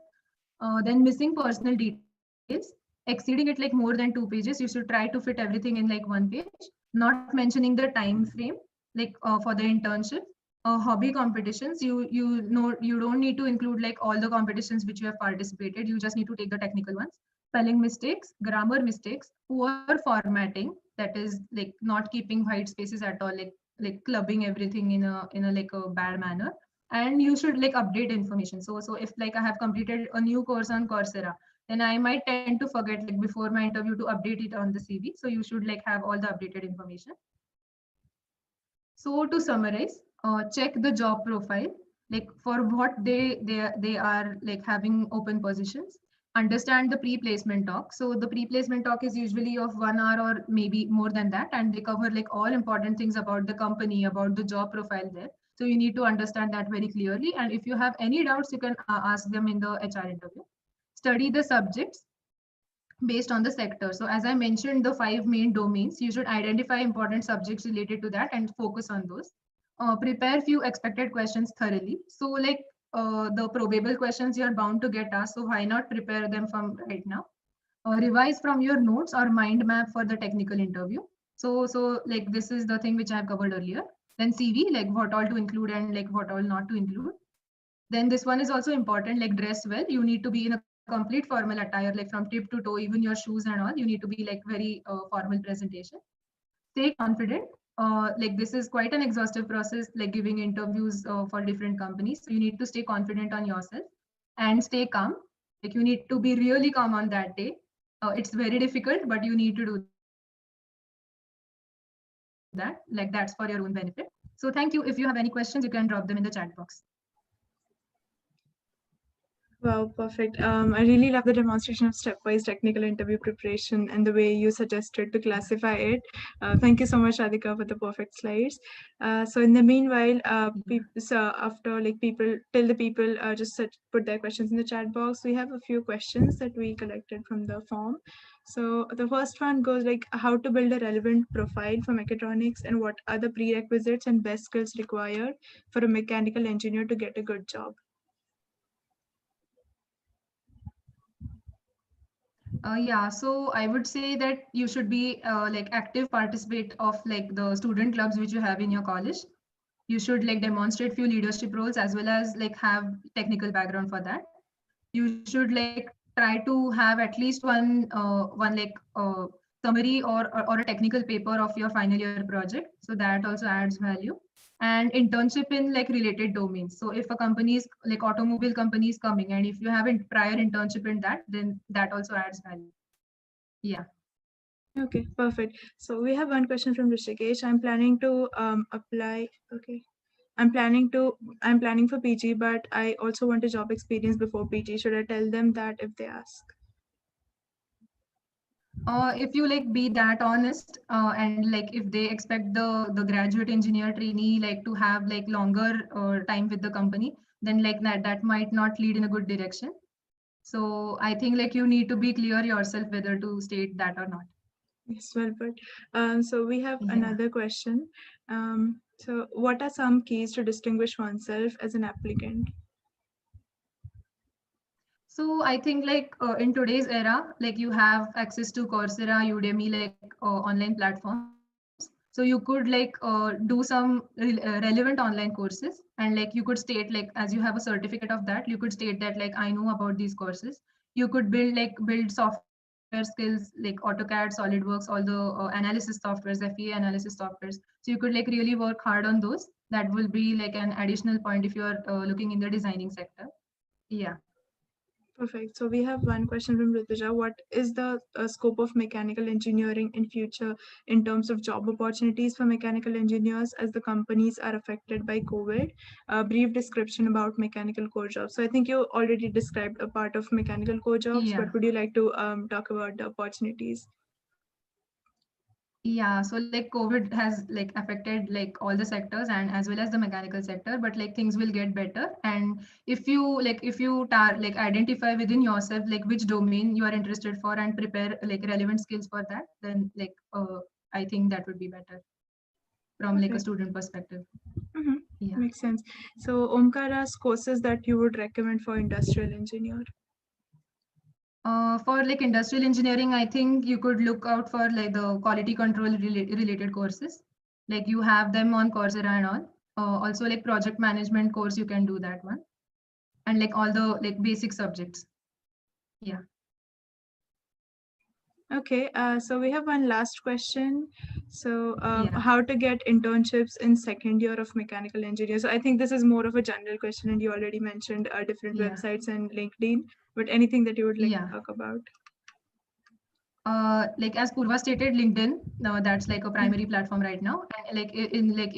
S3: Then missing personal details, exceeding it like more than 2 pages. You should try to fit everything in like one page. Not mentioning the time frame, like for the internship. Hobby competitions. You don't need to include like all the competitions which you have participated. You just need to take the technical ones. Spelling mistakes, grammar mistakes, poor formatting. That is like not keeping white spaces at all. Like clubbing everything in a like a bad manner. And you should like update information. So if like I have completed a new course on Coursera, then I might tend to forget like before my interview to update it on the CV. So you should like have all the updated information. So to summarize, check the job profile, like for what they are like having open positions. understand the pre-placement talk. So the pre-placement talk is usually of 1 hour or maybe more than that, and they cover like all important things about the company, about the job profile there. So you need to understand that very clearly. And if you have any doubts, you can ask them in the HR interview. Study the subjects based on the sector. So as I mentioned, the 5 main domains, you should identify important subjects related to that and focus on those. Prepare few expected questions thoroughly. So like the probable questions you're bound to get asked, so why not prepare them from right now? Revise from your notes or mind map for the technical interview. So like this is the thing which I've covered earlier. Then CV, like what all to include and like what all not to include. Then this one is also important, like dress well. You need to be in a complete formal attire, like from tip to toe, even your shoes and all. You need to be like very formal presentation. Stay confident. Like this is quite an exhaustive process, like giving interviews for different companies. So you need to stay confident on yourself and stay calm. Like you need to be really calm on that day. It's very difficult, but you need to do that. Like that's for your own benefit. So thank you. If you have any questions, you can drop them in the chat box.
S1: Wow, perfect. I really love the demonstration of stepwise technical interview preparation and the way you suggested to classify it. Thank you so much, Radhika, for the perfect slides. So in the meanwhile, so after like people till the people put their questions in the chat box, we have a few questions that we collected from the form. So the first one goes like how to build a relevant profile for mechatronics and what are the prerequisites and best skills required for a mechanical engineer to get a good job.
S3: Yeah, so I would say that you should be like active participate of like the student clubs which you have in your college. You should like demonstrate few leadership roles as well as like have technical background for that. You should like try to have at least one like summary or a technical paper of your final year project. So that also adds value. And internship in like related domains. So if a company is like automobile company is coming, and if you have a prior internship in that, then that also adds value. Yeah.
S1: Okay, perfect. So we have one question from Rishikesh. I'm planning to apply. Okay. I'm planning for PG, but I also want a job experience before PG. Should I tell them that if they ask?
S3: If you like be that honest and like if they expect the graduate engineer trainee like to have like longer time with the company, then like that might not lead in a good direction. So I think like you need to be clear yourself whether to state that or not.
S1: Yes, well put. So we have
S3: Yeah.
S1: another question. So what are some keys to distinguish oneself as an applicant?
S3: So I think like in today's era, like you have access to Coursera, Udemy, like online platforms. So you could like do some relevant online courses, and like you could state like as you have a certificate of that, you could state that like I know about these courses. You could build software skills like AutoCAD, SolidWorks, all the analysis softwares, FEA analysis softwares. So you could like really work hard on those. That will be like an additional point if you are looking in the designing sector. Yeah.
S1: Perfect. So we have one question from Rituja. What is the scope of mechanical engineering in future in terms of job opportunities for mechanical engineers as the companies are affected by COVID? A brief description about mechanical core jobs. So I think you already described a part of mechanical core jobs,
S3: Yeah.
S1: but would you like to talk about the opportunities?
S3: Yeah, so like COVID has like affected like all the sectors and as well as the mechanical sector, but like things will get better. And if you like identify within yourself like which domain you are interested for and prepare like relevant skills for that, then like I think that would be better from like a
S1: Perfect.
S3: student perspective.
S1: Mm-hmm.
S3: Yeah.
S1: Makes sense. So Omkara's courses that you would recommend for industrial engineer.
S3: For like industrial engineering, I think you could look out for like the quality control related courses. Like you have them on Coursera and all. Also like project management course, you can do that one. And like all the like basic subjects. Yeah.
S1: Okay, so we have one last question. So,
S3: Yeah.
S1: how to get internships in second year of mechanical engineering? So, I think this is more of a general question, and you already mentioned different
S3: Yeah.
S1: websites and LinkedIn. But anything that you would like to
S3: Yeah.
S1: talk about?
S3: Like as Poorva stated, LinkedIn, that's like a
S1: Yeah.
S3: primary platform right now. And like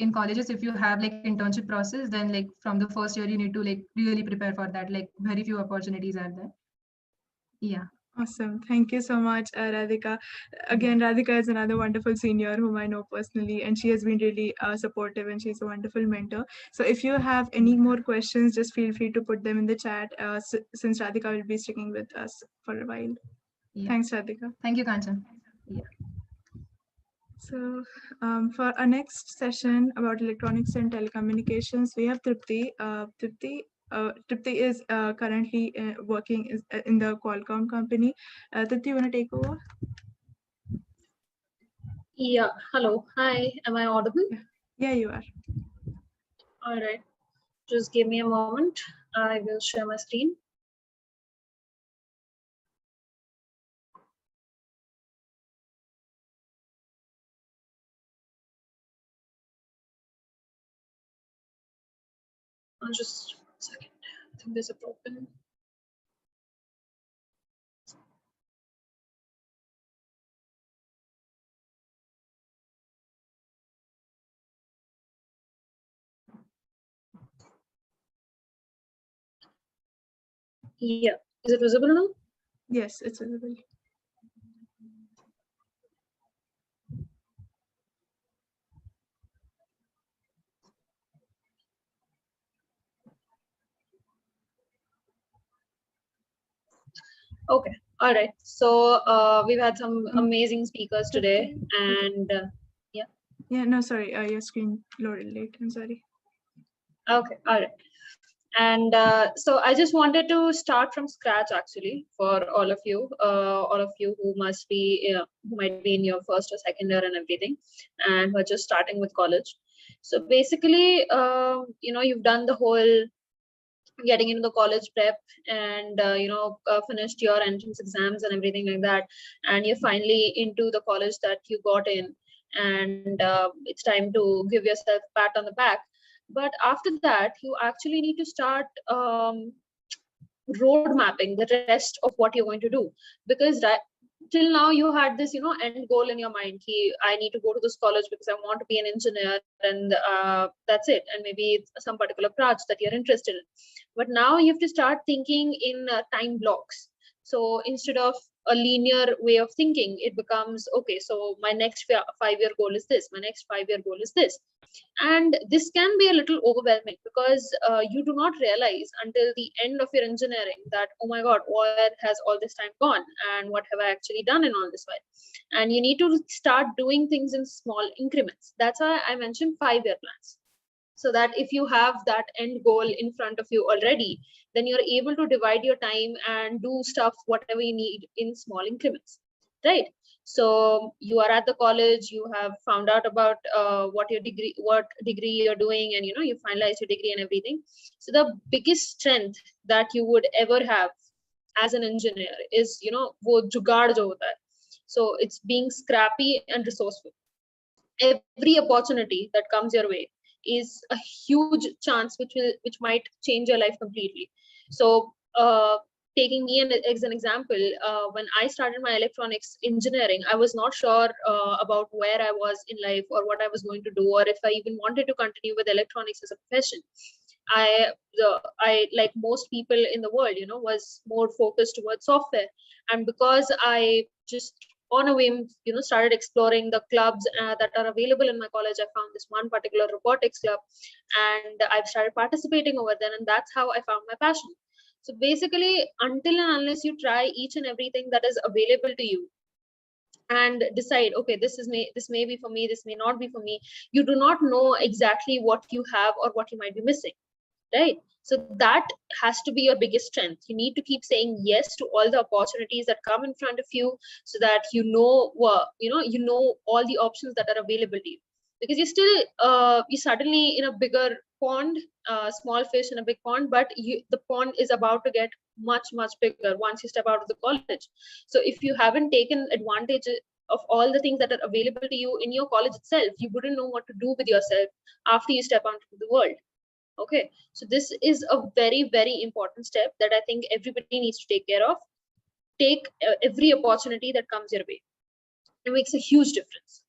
S3: in colleges, if you have like internship process, then like from the first year you need to like really prepare for that. Like very few opportunities are there. Yeah.
S1: Awesome. Thank you so much, Radhika. Again, Radhika is another wonderful senior whom I know personally, and she has been really supportive, and she's a wonderful mentor. So if you have any more questions, just feel free to put them in the chat, since Radhika will be sticking with us for a while.
S3: Yeah.
S1: Thanks, Radhika.
S3: Thank you, Kanchan. Yeah.
S1: So for our next session about electronics and telecommunications, we have Tripti. Tripti is currently working in the Qualcomm company. Tripti, you want to take over?
S4: Yeah, hello. Hi, am I audible?
S1: Yeah, you are.
S4: All right. Just give me a moment. I will share my screen. Just 1 second. I think there's a problem. Yeah. Is it visible now?
S1: Yes, it's visible.
S4: Okay. All right. So we've had some amazing speakers today, and yeah.
S1: Yeah, no, sorry. Your screen loaded late. I'm sorry.
S4: Okay. All right. And so I just wanted to start from scratch, actually, for all of you who must be, who might be in your first or second year and everything, and who are just starting with college. So basically, you've done the whole getting into the college prep, and finished your entrance exams and everything like that, and you're finally into the college that you got in, and it's time to give yourself a pat on the back. But after that, you actually need to start road mapping the rest of what you're going to do, because till now you had this end goal in your mind. I need to go to this college because I want to be an engineer, and that's it, and maybe it's some particular branch that you're interested in. But now you have to start thinking in time blocks. So instead of a linear way of thinking, it becomes, okay, so my next 5-year goal is this, my next 5-year goal is this. And this can be a little overwhelming, because you do not realize until the end of your engineering that, oh my god, where has all this time gone, and what have I actually done in all this while. And you need to start doing things in small increments. That's why I mentioned 5-year plans, so that if you have that end goal in front of you already, then you're able to divide your time and do stuff whatever you need in small increments, right? So you are at the college, you have found out about what degree you're doing, and you finalize your degree and everything. So the biggest strength that you would ever have as an engineer is wo jugaad jo hota hai. So it's being scrappy and resourceful. Every opportunity that comes your way is a huge chance which might change your life completely. So taking me as an example, when I started my electronics engineering, I was not sure about where I was in life, or what I was going to do, or if I even wanted to continue with electronics as a profession. I like most people in the world, was more focused towards software. And because I just on a whim, started exploring the clubs that are available in my college, I found this one particular robotics club, and I've started participating over there, and that's how I found my passion. So basically, until and unless you try each and everything that is available to you, and decide, okay, this may be for me, this may not be for me, you do not know exactly what you have or what you might be missing, right? So that has to be your biggest strength. You need to keep saying yes to all the opportunities that come in front of you, so that you know all the options that are available to you. Because you're still you suddenly in a bigger pond, small fish in a big pond, but the pond is about to get much bigger once you step out of the college. So if you haven't taken advantage of all the things that are available to you in your college itself, you wouldn't know what to do with yourself after you step out into the world. Okay, so this is a very important step that I think everybody needs to take care of. Take every opportunity that comes your way. It makes a huge difference,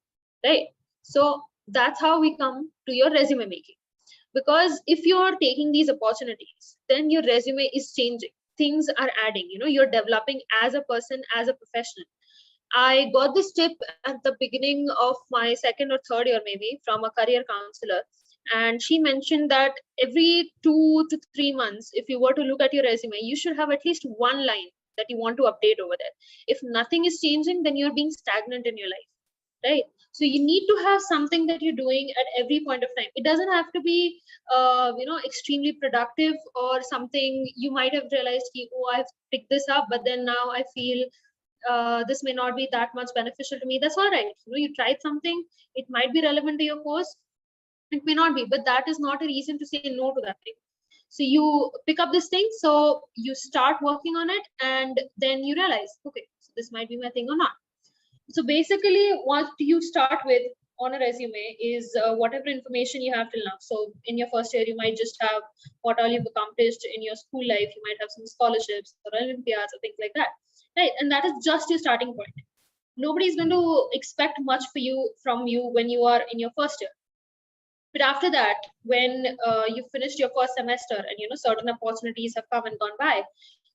S4: right? So that's how we come to your resume making. Because if you are taking these opportunities, then your resume is changing. things are adding. You're developing as a person, as a professional. I got this tip at the beginning of my second or third year, maybe, from a career counselor. And she mentioned that every 2 to 3 months, if you were to look at your resume, you should have at least one line that you want to update over there. If nothing is changing, then you're being stagnant in your life, right? So you need to have something that you're doing at every point of time. It doesn't have to be, extremely productive or something you might have realized, oh, I've picked this up, but then now I feel this may not be that much beneficial to me. That's all right. You tried something, it might be relevant to your course, it may not be, but that is not a reason to say no to that thing. So you pick up this thing, so you start working on it, and then you realize, okay, so this might be my thing or not. So basically what you start with on a resume is whatever information you have till now. So in your first year, you might just have what all you've accomplished in your school life. You might have some scholarships or Olympiads or things like that, right? And that is just your starting point. Nobody's going to expect much from you when you are in your first year. But after that, when you finished your first semester and certain opportunities have come and gone by,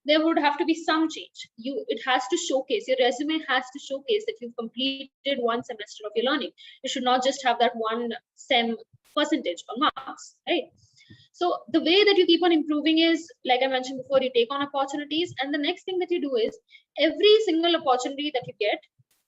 S4: there would have to be some change. It has to showcase, your resume has to showcase that you've completed one semester of your learning. You should not just have that one SEM percentage or marks, right? So the way that you keep on improving is, like I mentioned before, you take on opportunities, and the next thing that you do is every single opportunity that you get,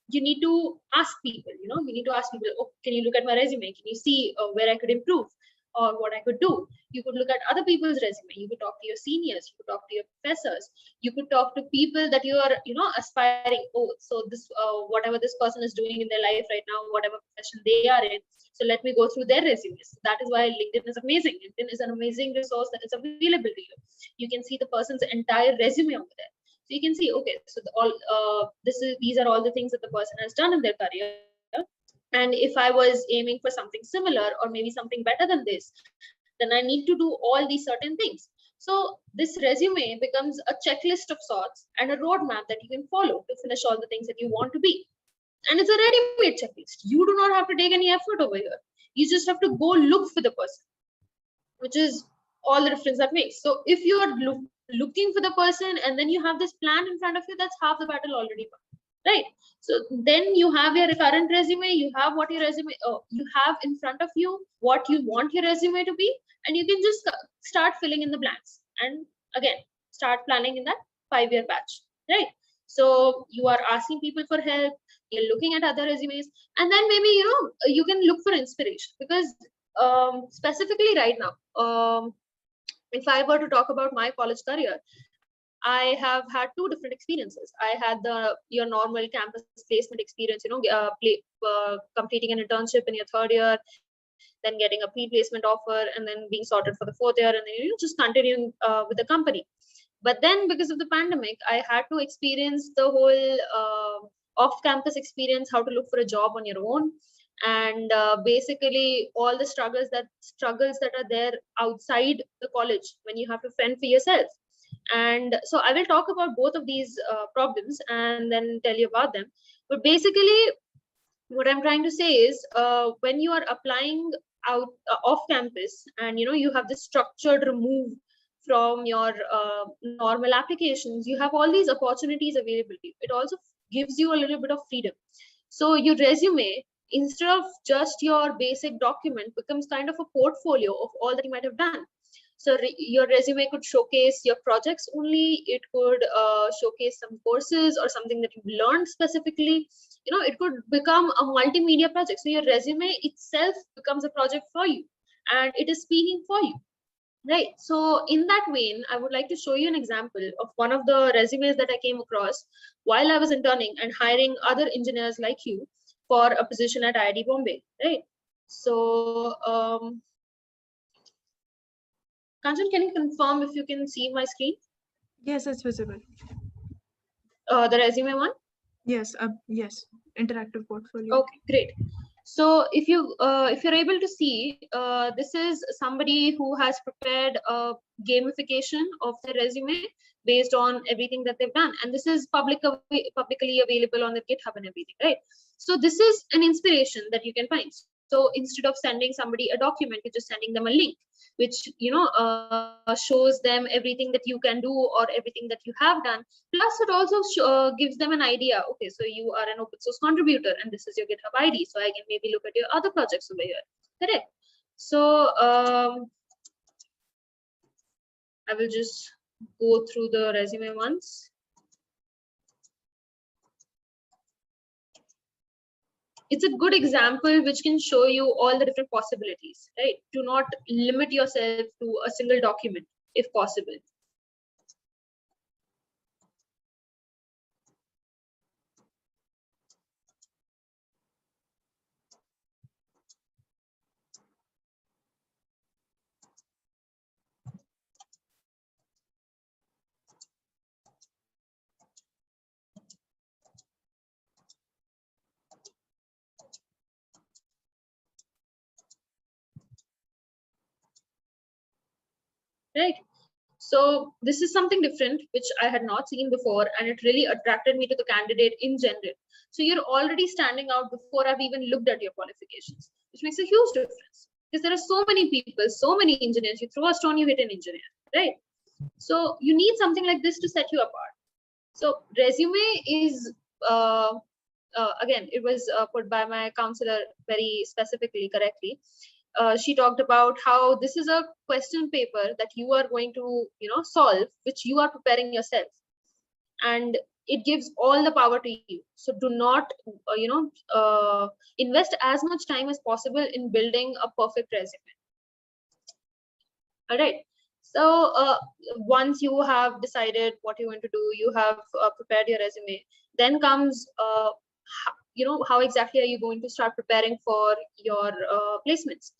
S4: you need to ask people, you need to ask people, oh, can you look at my resume? Can you see where I could improve or what I could do? You could look at other people's resume. You could talk to your seniors, you could talk to your professors, you could talk to people that you are, aspiring. Oh, so this, whatever this person is doing in their life right now, whatever profession they are in. So let me go through their resumes. That is why LinkedIn is amazing. LinkedIn is an amazing resource that is available to you. You can see the person's entire resume over there. So you can see, okay, so these are all the things that the person has done in their career. And if I was aiming for something similar or maybe something better than this, then I need to do all these certain things. So this resume becomes a checklist of sorts and a roadmap that you can follow to finish all the things that you want to be. And it's a ready-made checklist. You do not have to take any effort over here. You just have to go look for the person, which is all the difference that makes. So if you are looking for the person and then you have this plan in front of you, that's half the battle already won, right? So then you have your current resume, you have what your resume, you have in front of you what you want your resume to be, and you can just start filling in the blanks and again start planning in that 5-year batch, right? So you are asking people for help, you're looking at other resumes, and then maybe you can look for inspiration, because specifically right now, if I were to talk about my college career, I have had 2 different experiences. I had your normal campus placement experience, completing an internship in your 3rd year, then getting a pre-placement offer, and then being sorted for the 4th year, and then just continuing with the company. But then because of the pandemic, I had to experience the whole off-campus experience, how to look for a job on your own, and basically all the struggles that are there outside the college when you have to fend for yourself. And so I will talk about both of these problems and then tell you about them. But basically what I'm trying to say is when you are applying out off campus and you have this structured move from your normal applications, you have all these opportunities available to you. It also gives you a little bit of freedom. So your resume, instead of just your basic document, becomes kind of a portfolio of all that you might have done. So your resume could showcase your projects only, it could showcase some courses or something that you've learned specifically. It could become a multimedia project. So your resume itself becomes a project for you and it is speaking for you, right? So in that vein, I would like to show you an example of one of the resumes that I came across while I was interning and hiring other engineers like you for a position at IIT Bombay, right? So Kanchan, can you confirm if you can see my screen?
S1: Yes, it's visible.
S4: The resume one?
S1: Yes, yes, interactive portfolio.
S4: Okay, great. So if you're able to see, this is somebody who has prepared a gamification of their resume based on everything that they've done, and this is publicly available on the GitHub and everything, right? So this is an inspiration that you can find. So instead of sending somebody a document, you're just sending them a link, which shows them everything that you can do or everything that you have done. Plus, it also gives them an idea. Okay, so you are an open source contributor, and this is your GitHub ID, so I can maybe look at your other projects over here. Correct. So I will just go through the resume once. It's a good example which can show you all the different possibilities, right? Do not limit yourself to a single document if possible. Right. So this is something different, which I had not seen before, and it really attracted me to the candidate in general. So you're already standing out before I've even looked at your qualifications, which makes a huge difference. Because there are so many people, so many engineers. You throw a stone, you hit an engineer, right? So you need something like this to set you apart. So resume is, again, it was put by my counselor very specifically, correctly. She talked about how this is a question paper that you are going to, solve, which you are preparing yourself, and it gives all the power to you. So do not, invest as much time as possible in building a perfect resume. All right. So once you have decided what you want to do, you have prepared your resume. Then comes, how exactly are you going to start preparing for your placements?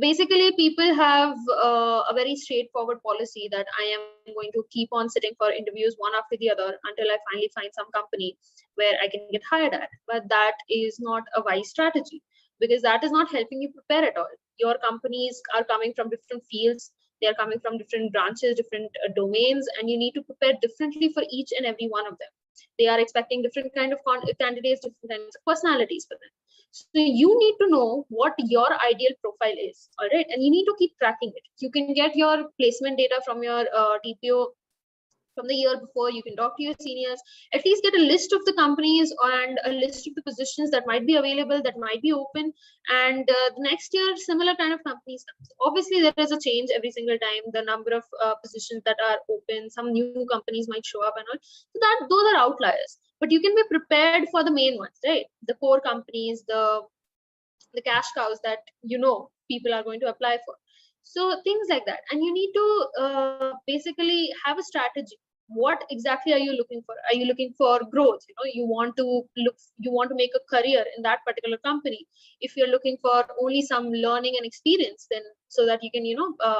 S4: Basically, people have a very straightforward policy that I am going to keep on sitting for interviews one after the other until I finally find some company where I can get hired at. But that is not a wise strategy, because that is not helping you prepare at all. Your companies are coming from different fields. They are coming from different branches, different domains, and you need to prepare differently for each and every one of them. They are expecting different kind of candidates, different kinds of personalities for them. So you need to know what your ideal profile is, all right? And you need to keep tracking it. You can get your placement data from your TPO from the year before. You can talk to your seniors, at least get a list of the companies and a list of the positions that might be available, that might be open. And the next year, similar kind of companies comes. Obviously, there is a change every single time. The number of positions that are open, some new companies might show up and all. So those are outliers. But you can be prepared for the main ones, right? The core companies, the cash cows that people are going to apply for. So things like that. And you need to basically have a strategy. What exactly are you looking for? Are you looking for growth? You want to make a career in that particular company. If you're looking for only some learning and experience, then so that you can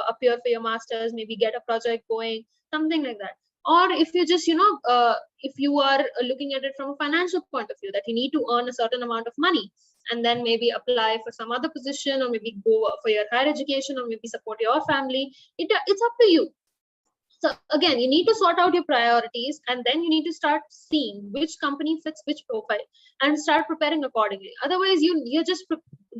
S4: appear for your masters, maybe get a project going, something like that. Or if you just if you are looking at it from a financial point of view, that you need to earn a certain amount of money and then maybe apply for some other position, or maybe go for your higher education, or maybe support your family, it's up to you. So again, you need to sort out your priorities, and then you need to start seeing which company fits which profile and start preparing accordingly. Otherwise, you're just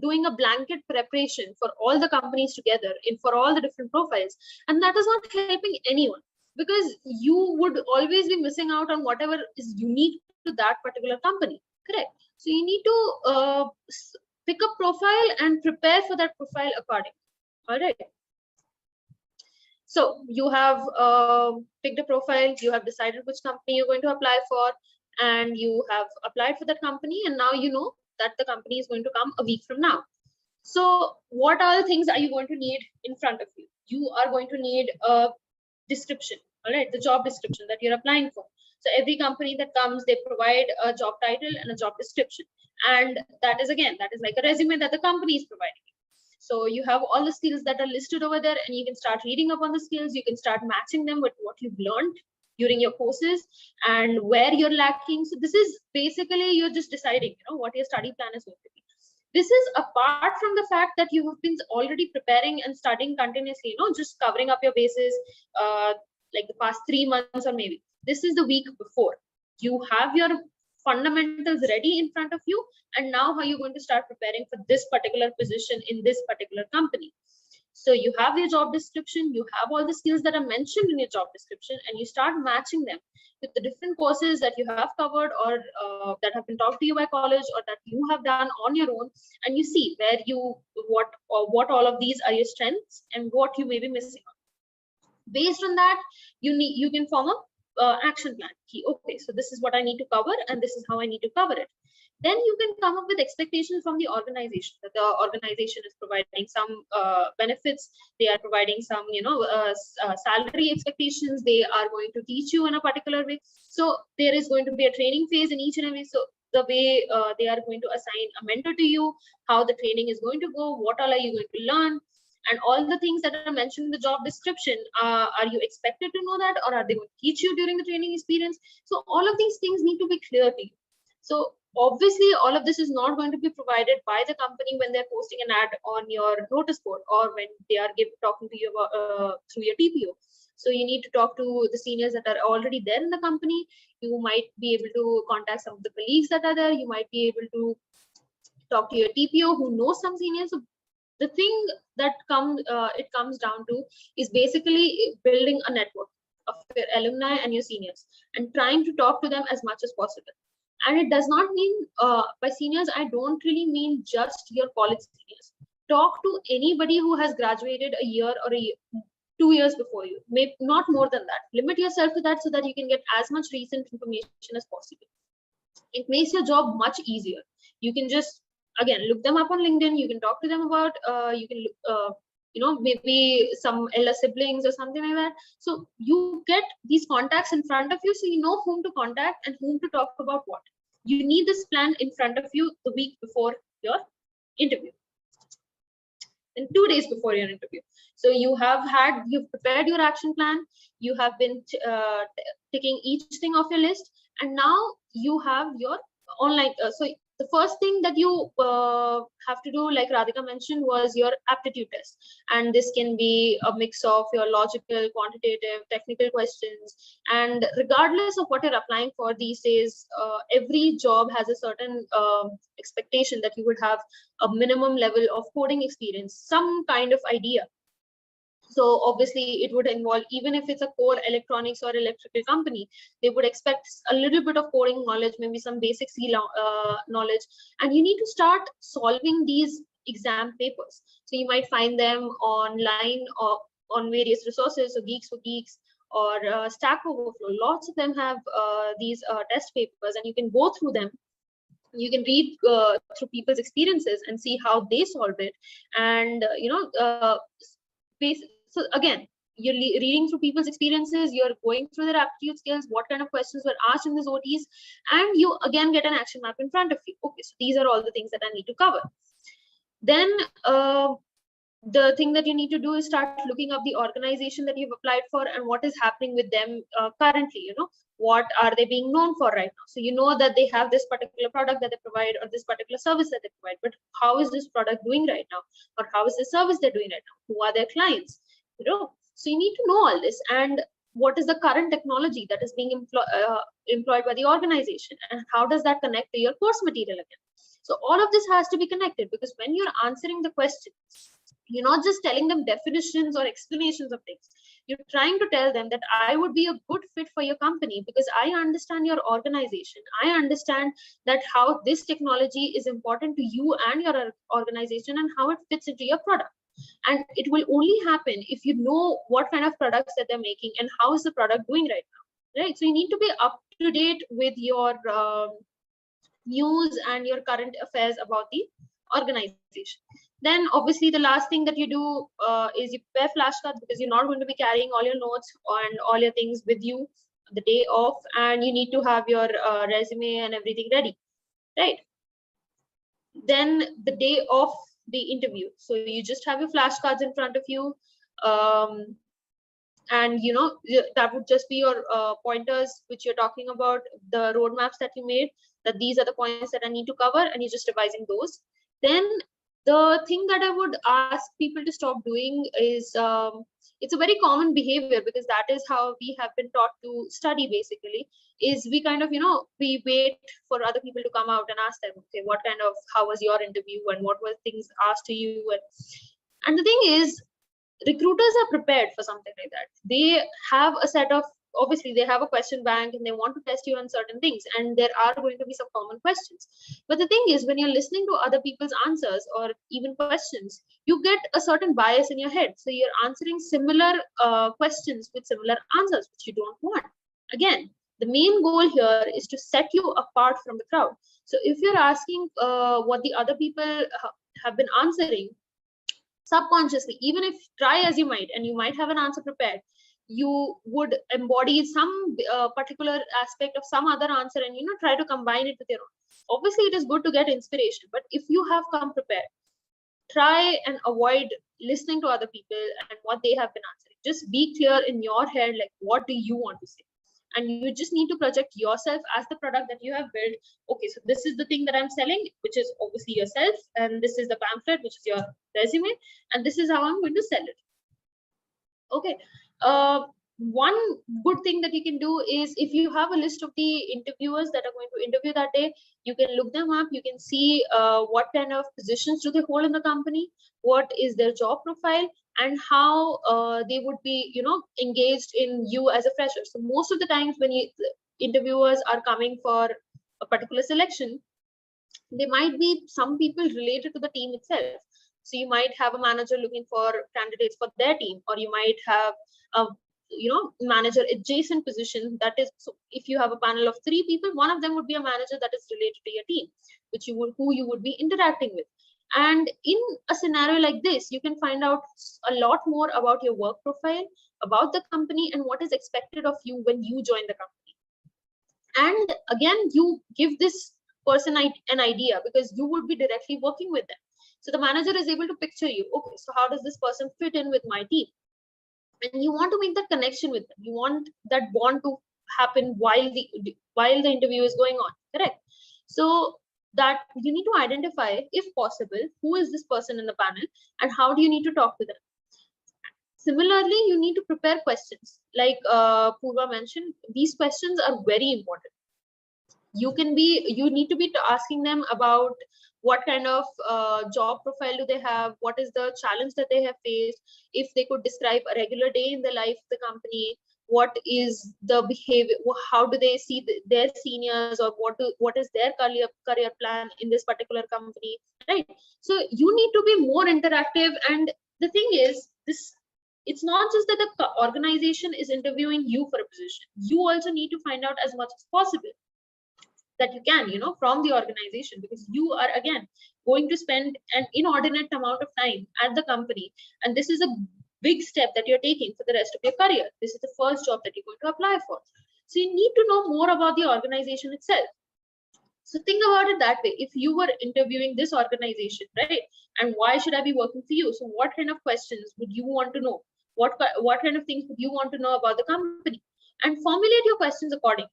S4: doing a blanket preparation for all the companies together for all the different profiles, and that is not helping anyone, because you would always be missing out on whatever is unique to that particular company. Correct. So you need to pick a profile and prepare for that profile accordingly. All right. So you have picked a profile, you have decided which company you're going to apply for, and you have applied for that company, and now you know that the company is going to come a week from now. So what all things are you going to need in front of you? You are going to need a description, all right, the job description that you're applying for. So every company that comes, they provide a job title and a job description. And that is like a resume that the company is providing. So you have all the skills that are listed over there, and you can start reading up on the skills. You can start matching them with what you've learned during your courses and where you're lacking. So this is basically, you're just deciding, what your study plan is going to be. This is apart from the fact that you have been already preparing and studying continuously, just covering up your bases like the past 3 months, or maybe this is the week before. You have your fundamentals ready in front of you, and now how you're going to start preparing for this particular position in this particular company. So you have your job description, you have all the skills that are mentioned in your job description, and you start matching them with the different courses that you have covered, or that have been taught to you by college, or that you have done on your own, and you see where you what all of these are your strengths and what you may be missing on. Based on that, you can form a action plan. Okay, so this is what I need to cover, and this is how I need to cover it. Then you can come up with expectations from the organization, that the organization is providing some benefits, they are providing some salary expectations, they are going to teach you in a particular way. So there is going to be a training phase in each and every, so the way they are going to assign a mentor to you, how the training is going to go, what all are you going to learn, and all the things that are mentioned in the job description, are you expected to know that, or are they going to teach you during the training experience? So all of these things need to be clear to you. So obviously all of this is not going to be provided by the company when they're posting an ad on your notice board, or when they are talking to you about, through your TPO. So you need to talk to the seniors that are already there in the company. You might be able to contact some of the colleagues that are there. You might be able to talk to your TPO who knows some seniors. So the thing that it comes down to is basically building a network of your alumni and your seniors, and trying to talk to them as much as possible. And it does not mean, by seniors, I don't really mean just your college seniors. Talk to anybody who has graduated a year or 2 years before you, maybe not more than that. Limit yourself to that so that you can get as much recent information as possible. It makes your job much easier. You can just, again, look them up on LinkedIn. You can talk to them about, you can maybe some elder siblings or something like that. So you get these contacts in front of you, so you know whom to contact and whom to talk about what. You need this plan in front of you the week before your interview, and 2 days before your interview. So you've prepared your action plan, you have been ticking each thing off your list, and now you have your online. So the first thing that you have to do, like Radhika mentioned, was your aptitude test. And this can be a mix of your logical, quantitative, technical questions. And regardless of what you're applying for these days, every job has a certain expectation that you would have a minimum level of coding experience, some kind of idea. So obviously it would involve, even if it's a core electronics or electrical company, they would expect a little bit of coding knowledge, maybe some basic C knowledge. And you need to start solving these exam papers. So you might find them online or on various resources, so Geeks for Geeks or Stack Overflow. Lots of them have these test papers, and you can go through them. You can read through people's experiences and see how they solve it. And so again, you're reading through people's experiences, you're going through their aptitude skills, what kind of questions were asked in these OTs, and you again get an action map in front of you. Okay, so these are all the things that I need to cover. Then the thing that you need to do is start looking up the organization that you've applied for and what is happening with them currently. What are they being known for right now? So you know that they have this particular product that they provide, or this particular service that they provide, but how is this product doing right now? Or how is the service they're doing right now? Who are their clients? So you need to know all this, and what is the current technology that is being employed by the organization, and how does that connect to your course material again? So all of this has to be connected, because when you're answering the questions, you're not just telling them definitions or explanations of things. You're trying to tell them that I would be a good fit for your company because I understand your organization. I understand that how this technology is important to you and your organization, and how it fits into your product. And it will only happen if you know what kind of products that they're making and how is the product doing right now, right? So you need to be up to date with your news and your current affairs about the organization. Then obviously the last thing that you do is you prepare flashcards, because you're not going to be carrying all your notes and all your things with you the day of, and you need to have your resume and everything ready, right? Then the day of the interview, so you just have your flashcards in front of you, and that would just be your pointers which you're talking about, the roadmaps that you made, that these are the points that I need to cover, and you're just revising those. Then the thing that I would ask people to stop doing is It's a very common behavior, because that is how we have been taught to study. Basically, is we kind of, we wait for other people to come out and ask them, okay, how was your interview, and what were things asked to you, and the thing is, recruiters are prepared for something like that. They have a set of, obviously they have a question bank, and they want to test you on certain things, and there are going to be some common questions. But the thing is, when you're listening to other people's answers or even questions, you get a certain bias in your head. So you're answering similar questions with similar answers, which you don't want. Again, the main goal here is to set you apart from the crowd. So if you're asking what the other people have been answering, subconsciously, even if try as you might, and you might have an answer prepared, you would embody some particular aspect of some other answer, and try to combine it with your own. Obviously, it is good to get inspiration, but if you have come prepared, try and avoid listening to other people and what they have been answering. Just be clear in your head, like, what do you want to say? And you just need to project yourself as the product that you have built. Okay, so this is the thing that I'm selling, which is obviously yourself, and this is the pamphlet, which is your resume, and this is how I'm going to sell it. Okay. One good thing that you can do is, if you have a list of the interviewers that are going to interview that day, you can look them up. You can see what kind of positions do they hold in the company, what is their job profile, and how they would be, engaged in you as a fresher. So most of the times when interviewers are coming for a particular selection, there might be some people related to the team itself. So you might have a manager looking for candidates for their team, or you might have a manager adjacent position. That is, so if you have a panel of 3 people, one of them would be a manager that is related to your team, who you would be interacting with. And in a scenario like this, you can find out a lot more about your work profile, about the company, and what is expected of you when you join the company. And again, you give this person an idea, because you would be directly working with them. So the manager is able to picture you. Okay, so how does this person fit in with my team? And you want to make that connection with them. You want that bond to happen while the interview is going on, correct? So that you need to identify, if possible, who is this person in the panel, and how do you need to talk to them. Similarly, you need to prepare questions. Like Poorva mentioned, these questions are very important. You need to be asking them about what kind of job profile do they have, what is the challenge that they have faced, if they could describe a regular day in the life of the company, what is the behavior, how do they see their seniors, or what is their career plan in this particular company, right? So you need to be more interactive. And the thing is, it's not just that the organization is interviewing you for a position. You also need to find out as much as possible that you can, from the organization, because you are, again, going to spend an inordinate amount of time at the company, and this is a big step that you're taking for the rest of your career. This is the first job that you're going to apply for. So you need to know more about the organization itself. So think about it that way. If you were interviewing this organization, right, and why should I be working for you? So what kind of questions would you want to know? What kind of things would you want to know about the company? And formulate your questions accordingly.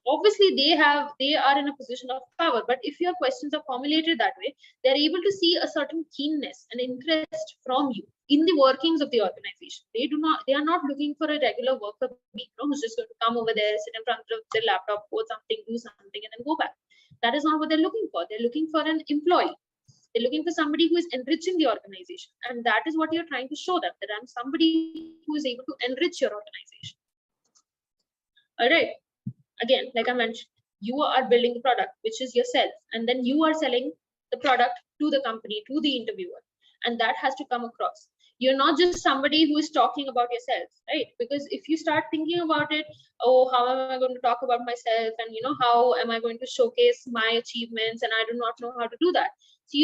S4: Obviously, they are in a position of power, but if your questions are formulated that way, they're able to see a certain keenness and interest from you in the workings of the organization. They are not looking for a regular worker who's just going to come over there, sit in front of their laptop, code something, do something, and then go back. That is not what they're looking for. They're looking for an employee. They're looking for somebody who is enriching the organization. And that is what you're trying to show them, that I'm somebody who is able to enrich your organization. All right. Again, like I mentioned, you are building the product, which is yourself, and then you are selling the product to the company, to the interviewer, and that has to come across. You're not just somebody who is talking about yourself, right? Because if you start thinking about it, oh, how am I going to talk about myself, and how am I going to showcase my achievements, and I do not know how to do that. So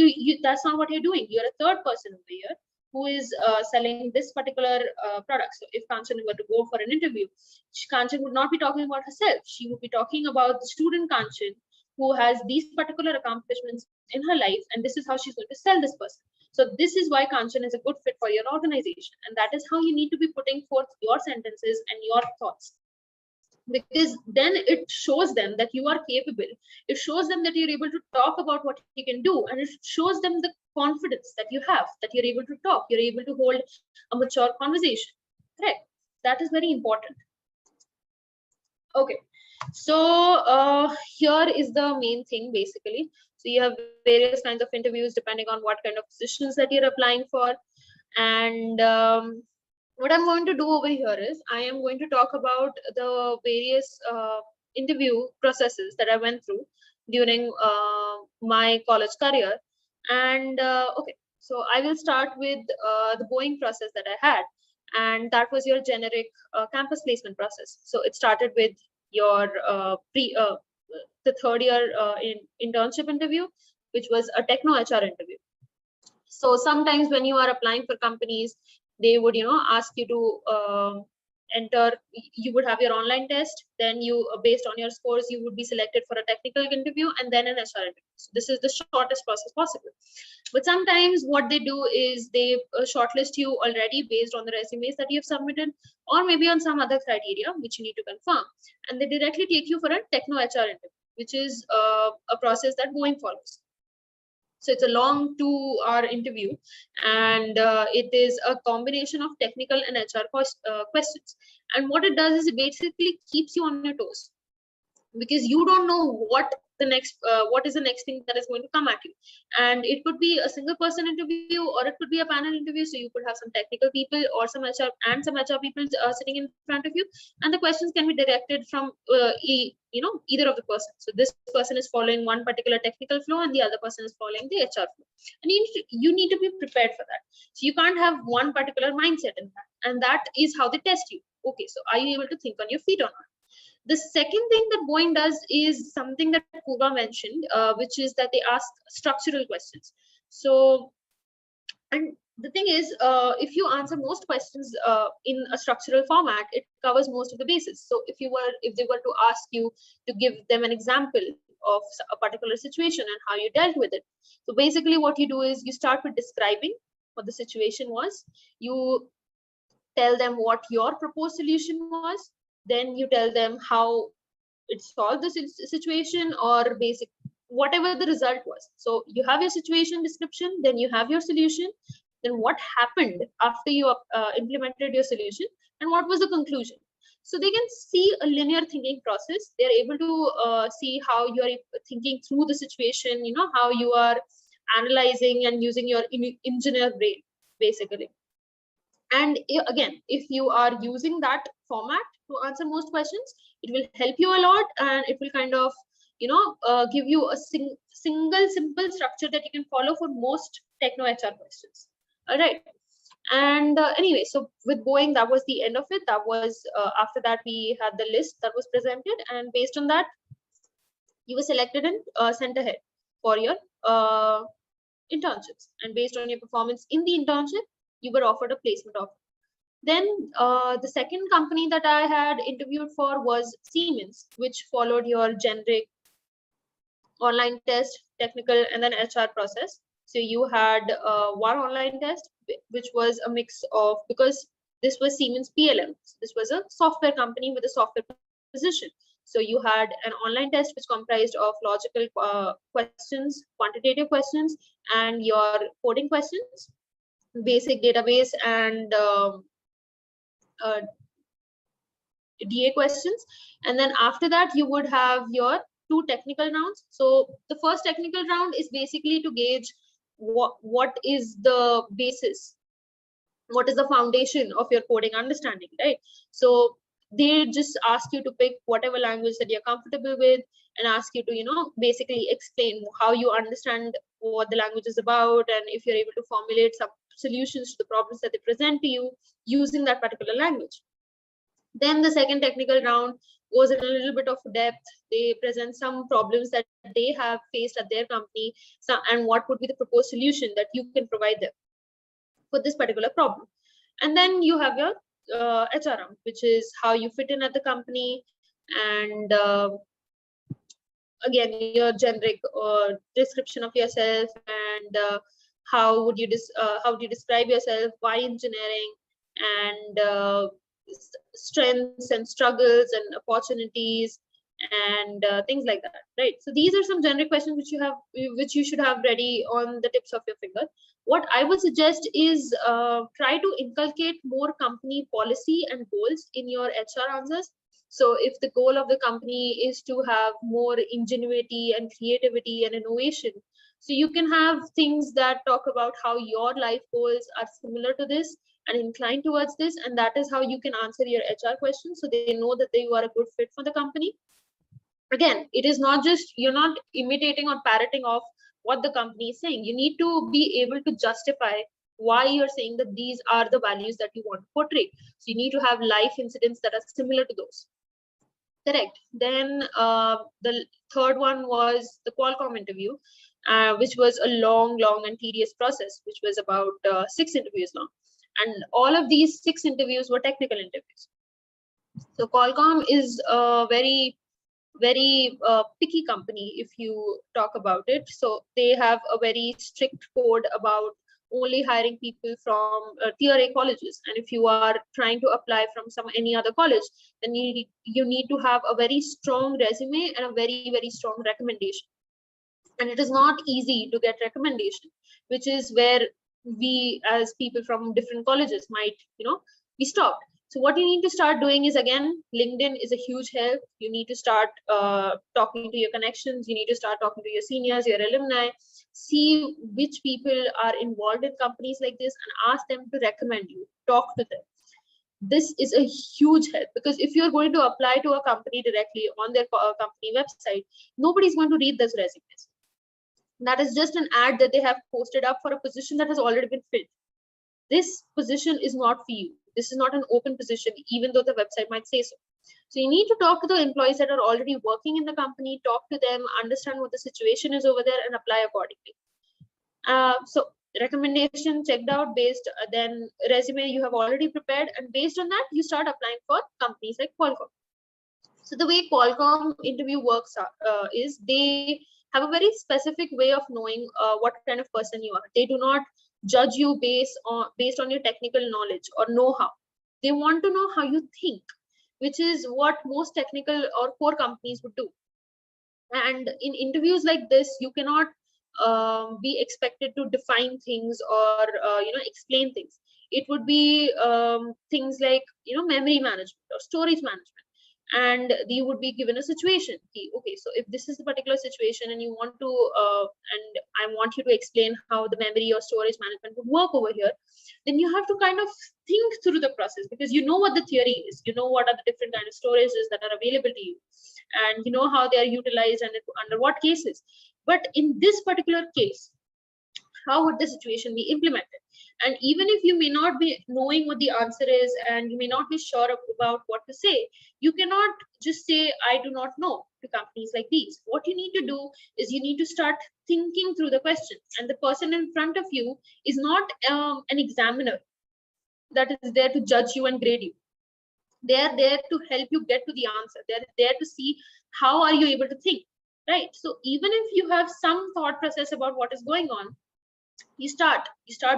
S4: that's not what you're doing. You're a third person over here who is selling this particular product. So if Kanchan were to go for an interview, Kanchan would not be talking about herself. She would be talking about the student Kanchan, who has these particular accomplishments in her life, and this is how she's going to sell this person. So this is why Kanchan is a good fit for your organization, and that is how you need to be putting forth your sentences and your thoughts. Because then it shows them that you are capable. It shows them that you're able to talk about what you can do, and it shows them the confidence that you have, that you're able to talk, you're able to hold a mature conversation. Correct. That is very important. Okay. So here is the main thing basically. So you have various kinds of interviews depending on what kind of positions that you're applying for. And what I'm going to do over here is I am going to talk about the various interview processes that I went through during my college career. And okay, so I will start with the Boeing process that I had, and that was your generic campus placement process. So it started with your the third year internship interview, which was a techno HR interview. So sometimes when you are applying for companies, they would ask you to enter. You would have your online test, then you based on your scores you would be selected for a technical interview and then an HR interview. So this is the shortest process possible. But sometimes what they do is they shortlist you already based on the resumes that you have submitted, or maybe on some other criteria which you need to confirm, and they directly take you for a techno HR interview, which is a process that Boeing follows. So it's a long 2-hour interview, and it is a combination of technical and HR questions. And what it does is it basically keeps you on your toes, because you don't know what is the next thing that is going to come at you. And it could be a single person interview, or it could be a panel interview. So you could have some technical people or some HR people sitting in front of you, and the questions can be directed from either of the person. So this person is following one particular technical flow and the other person is following the HR flow, and you need to be prepared for that. So you can't have one particular mindset in that, and that is how they test you. Okay, so are you able to think on your feet or not? The second thing that Boeing does is something that Poorva mentioned, which is that they ask structural questions. So, and the thing is, if you answer most questions in a structural format, it covers most of the bases. So if they were to ask you to give them an example of a particular situation and how you dealt with it. So basically what you do is you start with describing what the situation was. You tell them what your proposed solution was. Then you tell them how it solved the situation, or basic whatever the result was. So you have your situation description, then you have your solution, then what happened after you implemented your solution, and what was the conclusion. So they can see a linear thinking process. They're able to see how you are thinking through the situation, how you are analyzing and using your engineer brain basically. And again, if you are using that format to answer most questions, it will help you a lot, and it will kind of give you a single simple structure that you can follow for most techno HR questions. All right. And anyway, so with Boeing, that was the end of it. That was after that we had the list that was presented, and based on that you were selected and sent ahead for your internships, and based on your performance in the internship you were offered a placement offer. Then the second company that I had interviewed for was Siemens, which followed your generic online test, technical, and then HR process. So you had one online test, which was a mix of, because this was Siemens PLM. So this was a software company with a software position. So you had an online test which comprised of logical questions, quantitative questions, and your coding questions, basic database and DA questions. And then after that you would have your 2 technical rounds. So the first technical round is basically to gauge what is the basis, what is the foundation of your coding understanding, right? So they just ask you to pick whatever language that you're comfortable with, and ask you to basically explain how you understand what the language is about, and if you're able to formulate some solutions to the problems that they present to you using that particular language. Then the second technical round goes in a little bit of depth. They present some problems that they have faced at their company, and what would be the proposed solution that you can provide them for this particular problem. And then you have your HR round, which is how you fit in at the company, and again your generic description of yourself, and how would you describe yourself, why engineering, and strengths and struggles and opportunities, and things like that, right? So these are some generic questions which you should have ready on the tips of your finger. What I would suggest is try to inculcate more company policy and goals in your HR answers. So if the goal of the company is to have more ingenuity and creativity and innovation, so you can have things that talk about how your life goals are similar to this and inclined towards this, and that is how you can answer your HR questions, so they know that you are a good fit for the company. Again, it is not just, you're not imitating or parroting off what the company is saying. You need to be able to justify why you're saying that these are the values that you want to portray. So you need to have life incidents that are similar to those. Correct. Then the third one was the Qualcomm interview, which was a long and tedious process, which was about 6 interviews long. And all of these 6 interviews were technical interviews. So Qualcomm is a very picky company if you talk about it. So they have a very strict code about only hiring people from tier A colleges, and if you are trying to apply from any other college, then you need to have a very strong resume and a very strong recommendation. And it is not easy to get recommendation, which is where we as people from different colleges might be stopped. So what you need to start doing is, again, LinkedIn is a huge help. You need to start talking to your connections. You need to start talking to your seniors, your alumni, see which people are involved in companies like this and ask them to recommend you, talk to them. This is a huge help, because if you're going to apply to a company directly on their company website, nobody's going to read those resumes. That is just an ad that they have posted up for a position that has already been filled. This position is not for you. This is not an open position, even though the website might say so. So you need to talk to the employees that are already working in the company, talk to them, understand what the situation is over there, and apply accordingly. So recommendation checked out, based then resume you have already prepared, and based on that you start applying for companies like Qualcomm. So the way Qualcomm interview works is they have a very specific way of knowing what kind of person you are. They do not judge you based on your technical knowledge or know-how. They want to know how you think, which is what most technical or core companies would do. And in interviews like this, you cannot be expected to define things or explain things. It would be things like memory management or storage management, and you would be given a situation. Okay, so if this is the particular situation and you want to and I want you to explain how the memory or storage management would work over here, then you have to kind of think through the process, because you know what the theory is, you know what are the different kind of storages that are available to you, and you know how they are utilized and under what cases. But in this particular case, how would the situation be implemented? And even if you may not be knowing what the answer is and you may not be sure about what to say, you cannot just say, I do not know, to companies like these. What you need to do is you need to start thinking through the question. And the person in front of you is not an examiner that is there to judge you and grade you. They are there to help you get to the answer. They're there to see how are you able to think, right? So even if you have some thought process about what is going on, you start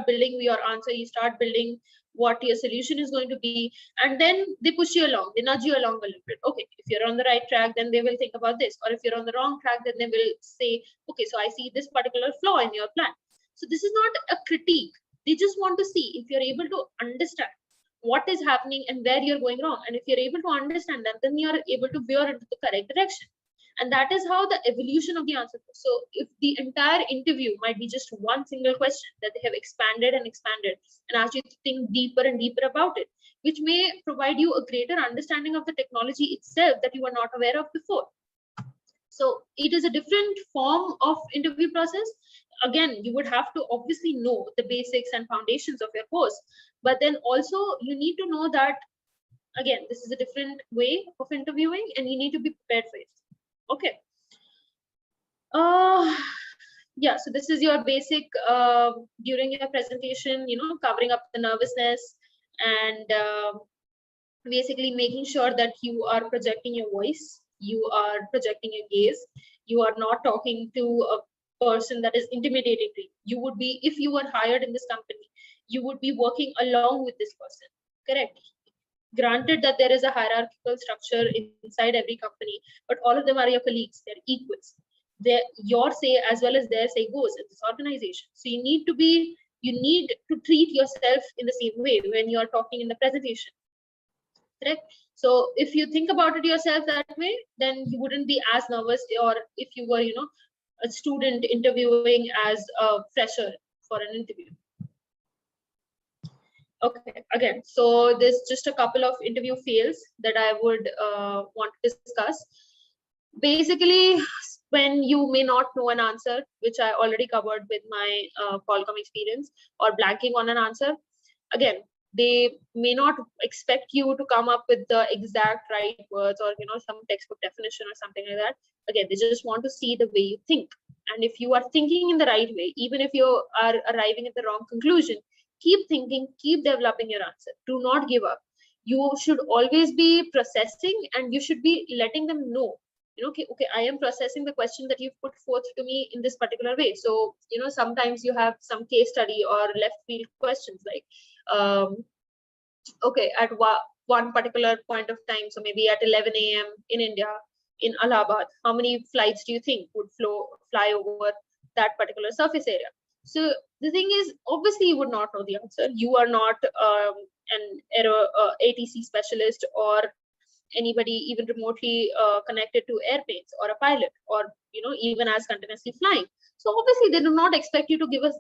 S4: building your answer, you start building what your solution is going to be, and then they push you along, they nudge you along a little bit. Okay, if you're on the right track, then they will think about this, or if you're on the wrong track, then they will say, okay, so I see this particular flaw in your plan. So this is not a critique. They just want to see if you're able to understand what is happening and where you're going wrong. And if you're able to understand that, then you're able to veer into the correct direction. And that is how the evolution of the answer goes. So if the entire interview might be just one single question that they have expanded and asked you to think deeper and deeper about it, which may provide you a greater understanding of the technology itself that you were not aware of before. So it is a different form of interview process. Again, you would have to obviously know the basics and foundations of your course, but then also you need to know that, again, this is a different way of interviewing and you need to be prepared for it. Okay. Yeah, so this is your basic during your presentation, covering up the nervousness and basically making sure that you are projecting your voice, you are projecting your gaze, you are not talking to a person that is intimidating to you. You would be, if you were hired in this company, you would be working along with this person, correct? Granted that there is a hierarchical structure inside every company, but all of them are your colleagues. They're equals. Your say as well as their say goes in this organization. So you need to treat yourself in the same way when you are talking in the presentation. Correct? So if you think about it yourself that way, then you wouldn't be as nervous, or if you were, a student interviewing as a fresher for an interview. Okay, again, so there's just a couple of interview fails that I would want to discuss. Basically, when you may not know an answer, which I already covered with my Qualcomm experience, or blanking on an answer. Again, they may not expect you to come up with the exact right words, or some textbook definition or something like that. Again, they just want to see the way you think. And if you are thinking in the right way, even if you are arriving at the wrong conclusion, keep thinking, keep developing your answer. Do not give up. You should always be processing, and you should be letting them know, okay, I am processing the question that you've put forth to me in this particular way. So, sometimes you have some case study or left field questions like, okay, at one particular point of time, so maybe at 11 a.m. in India, in Allahabad, how many flights do you think would fly over that particular surface area? So the thing is, obviously you would not know the answer. You are not an ATC specialist, or anybody even remotely connected to airplanes, or a pilot, or even as continuously flying. So obviously they do not expect you to give us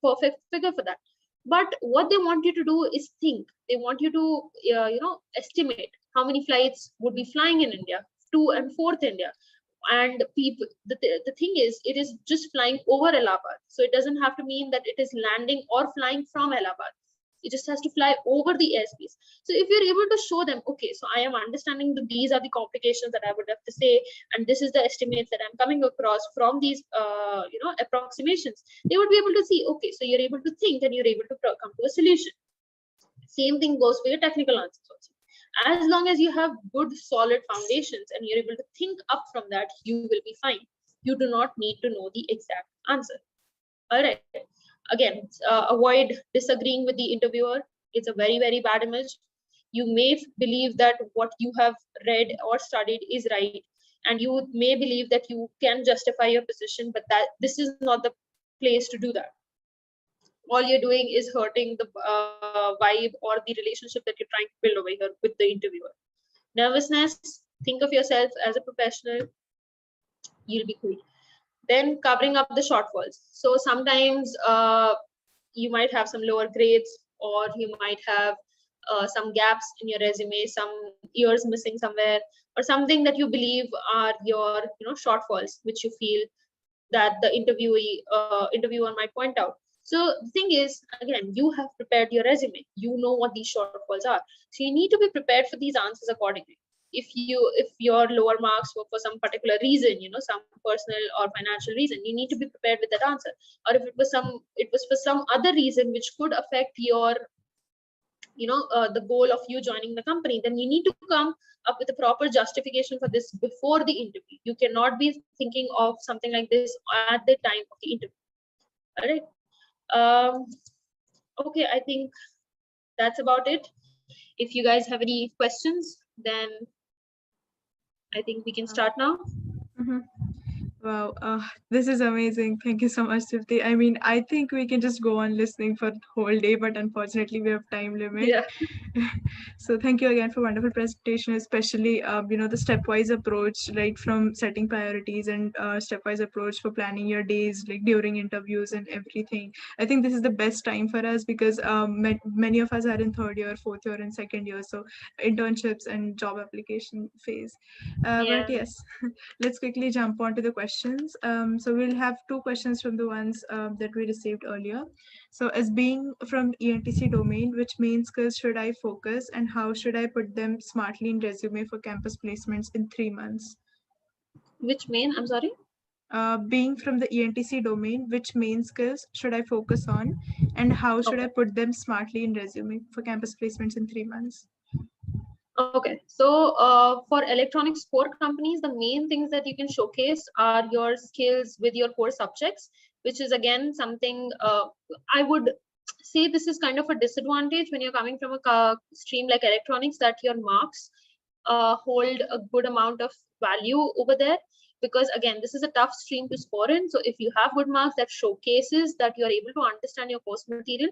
S4: perfect figure for that. But what they want you to do is think. They want you to estimate how many flights would be flying in India to and forth India. And people, the thing is, it is just flying over Allahabad. So it doesn't have to mean that it is landing or flying from Allahabad. It just has to fly over the airspace. So if you're able to show them, okay, so I am understanding that these are the complications that I would have to say, and this is the estimates that I'm coming across from these, approximations, they would be able to see, okay, so you're able to think and you're able to come to a solution. Same thing goes for your technical answers also. As long as you have good, solid foundations and you're able to think up from that, you will be fine. You do not need to know the exact answer. All right. Again, avoid disagreeing with the interviewer. It's a very, very bad image. You may believe that what you have read or studied is right, and you may believe that you can justify your position, but that this is not the place to do that. All you're doing is hurting the vibe or the relationship that you're trying to build over here with the interviewer. Nervousness, think of yourself as a professional. You'll be cool. Then covering up the shortfalls. So sometimes you might have some lower grades, or you might have some gaps in your resume, some years missing somewhere, or something that you believe are your shortfalls, which you feel that the interviewer might point out. So the thing is, again, you have prepared your resume. You know what these shortfalls are. So you need to be prepared for these answers accordingly. If your lower marks were for some particular reason, some personal or financial reason, you need to be prepared with that answer. Or if it was for some other reason which could affect your the goal of you joining the company, then you need to come up with a proper justification for this before the interview. You cannot be thinking of something like this at the time of the interview. All right. Okay, I think that's about it. If you guys have any questions, then I think we can start now.
S1: Mm-hmm. Wow, this is amazing. Thank you so much, Tripti. I mean, I think we can just go on listening for the whole day, but unfortunately we have time limit.
S4: Yeah.
S1: So thank you again for wonderful presentation, especially, the stepwise approach, right, from setting priorities and stepwise approach for planning your days, like during interviews and everything. I think this is the best time for us because many of us are in third year, fourth year, and second year. So internships and job application phase. But yes, let's quickly jump on to the questions. So we'll have two questions from the ones that we received earlier. So as being from ENTC domain, which main skills should I focus and how should I put them smartly in resume for campus placements in 3 months?
S4: Which main? I'm sorry.
S1: Being from the ENTC domain, which main skills should I focus on and how should I put them smartly in resume for campus placements in 3 months?
S4: Okay, so for electronics core companies, the main things that you can showcase are your skills with your core subjects, which is again something I would say this is kind of a disadvantage when you're coming from a stream like electronics, that your marks hold a good amount of value over there, because again, this is a tough stream to score in. So if you have good marks, that showcases that you're able to understand your course material.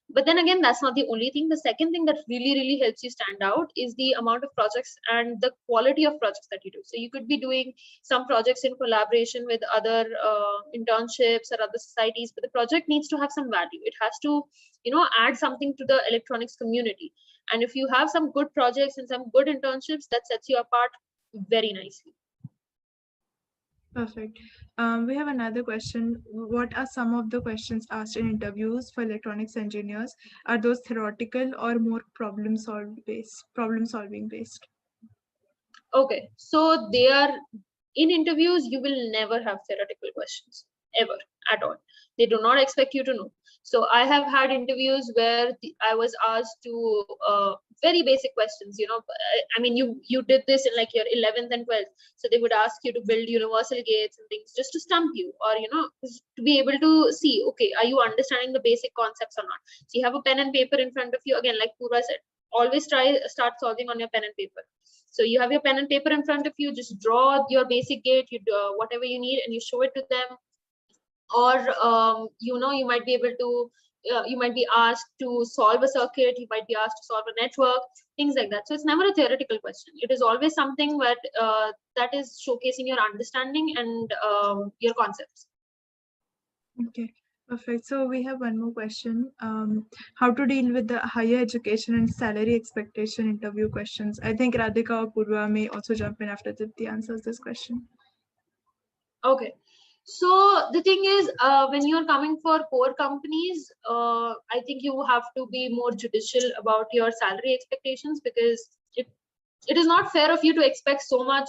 S4: But then again, that's not the only thing. The second thing that really helps you stand out is the amount of projects and the quality of projects that you do. So you could be doing some projects in collaboration with other internships or other societies, but the project needs to have some value. It has to, add something to the electronics community. And if you have some good projects and some good internships, that sets you apart very nicely.
S1: Perfect. We have another question. What are some of the questions asked in interviews for electronics engineers? Are those theoretical or more problem solving based?
S4: Okay, so they are in interviews. You will never have theoretical questions ever at all. They do not expect you to know. So I have had interviews where I was asked to very basic questions. I mean, you did this in like your 11th and 12th. So they would ask you to build universal gates and things just to stump you, or to be able to see, okay, are you understanding the basic concepts or not? So you have a pen and paper in front of you. Again, like Poorva said, always start solving on your pen and paper. So you have your pen and paper in front of you, just draw your basic gate, you do whatever you need, and you show it to them. Or you might be able to you might be asked to solve a circuit, you might be asked to solve a network, things like that. So it's never a theoretical question. It is always something that is showcasing your understanding and your concepts.
S1: Okay, perfect. So we have one more question. How to deal with the higher education and salary expectation interview questions? I think Radhika or Poorva may also jump in after Dipti answers this question.
S4: Okay. So the thing is, when you're coming for core companies, I think you have to be more judicial about your salary expectations, because it is not fair of you to expect so much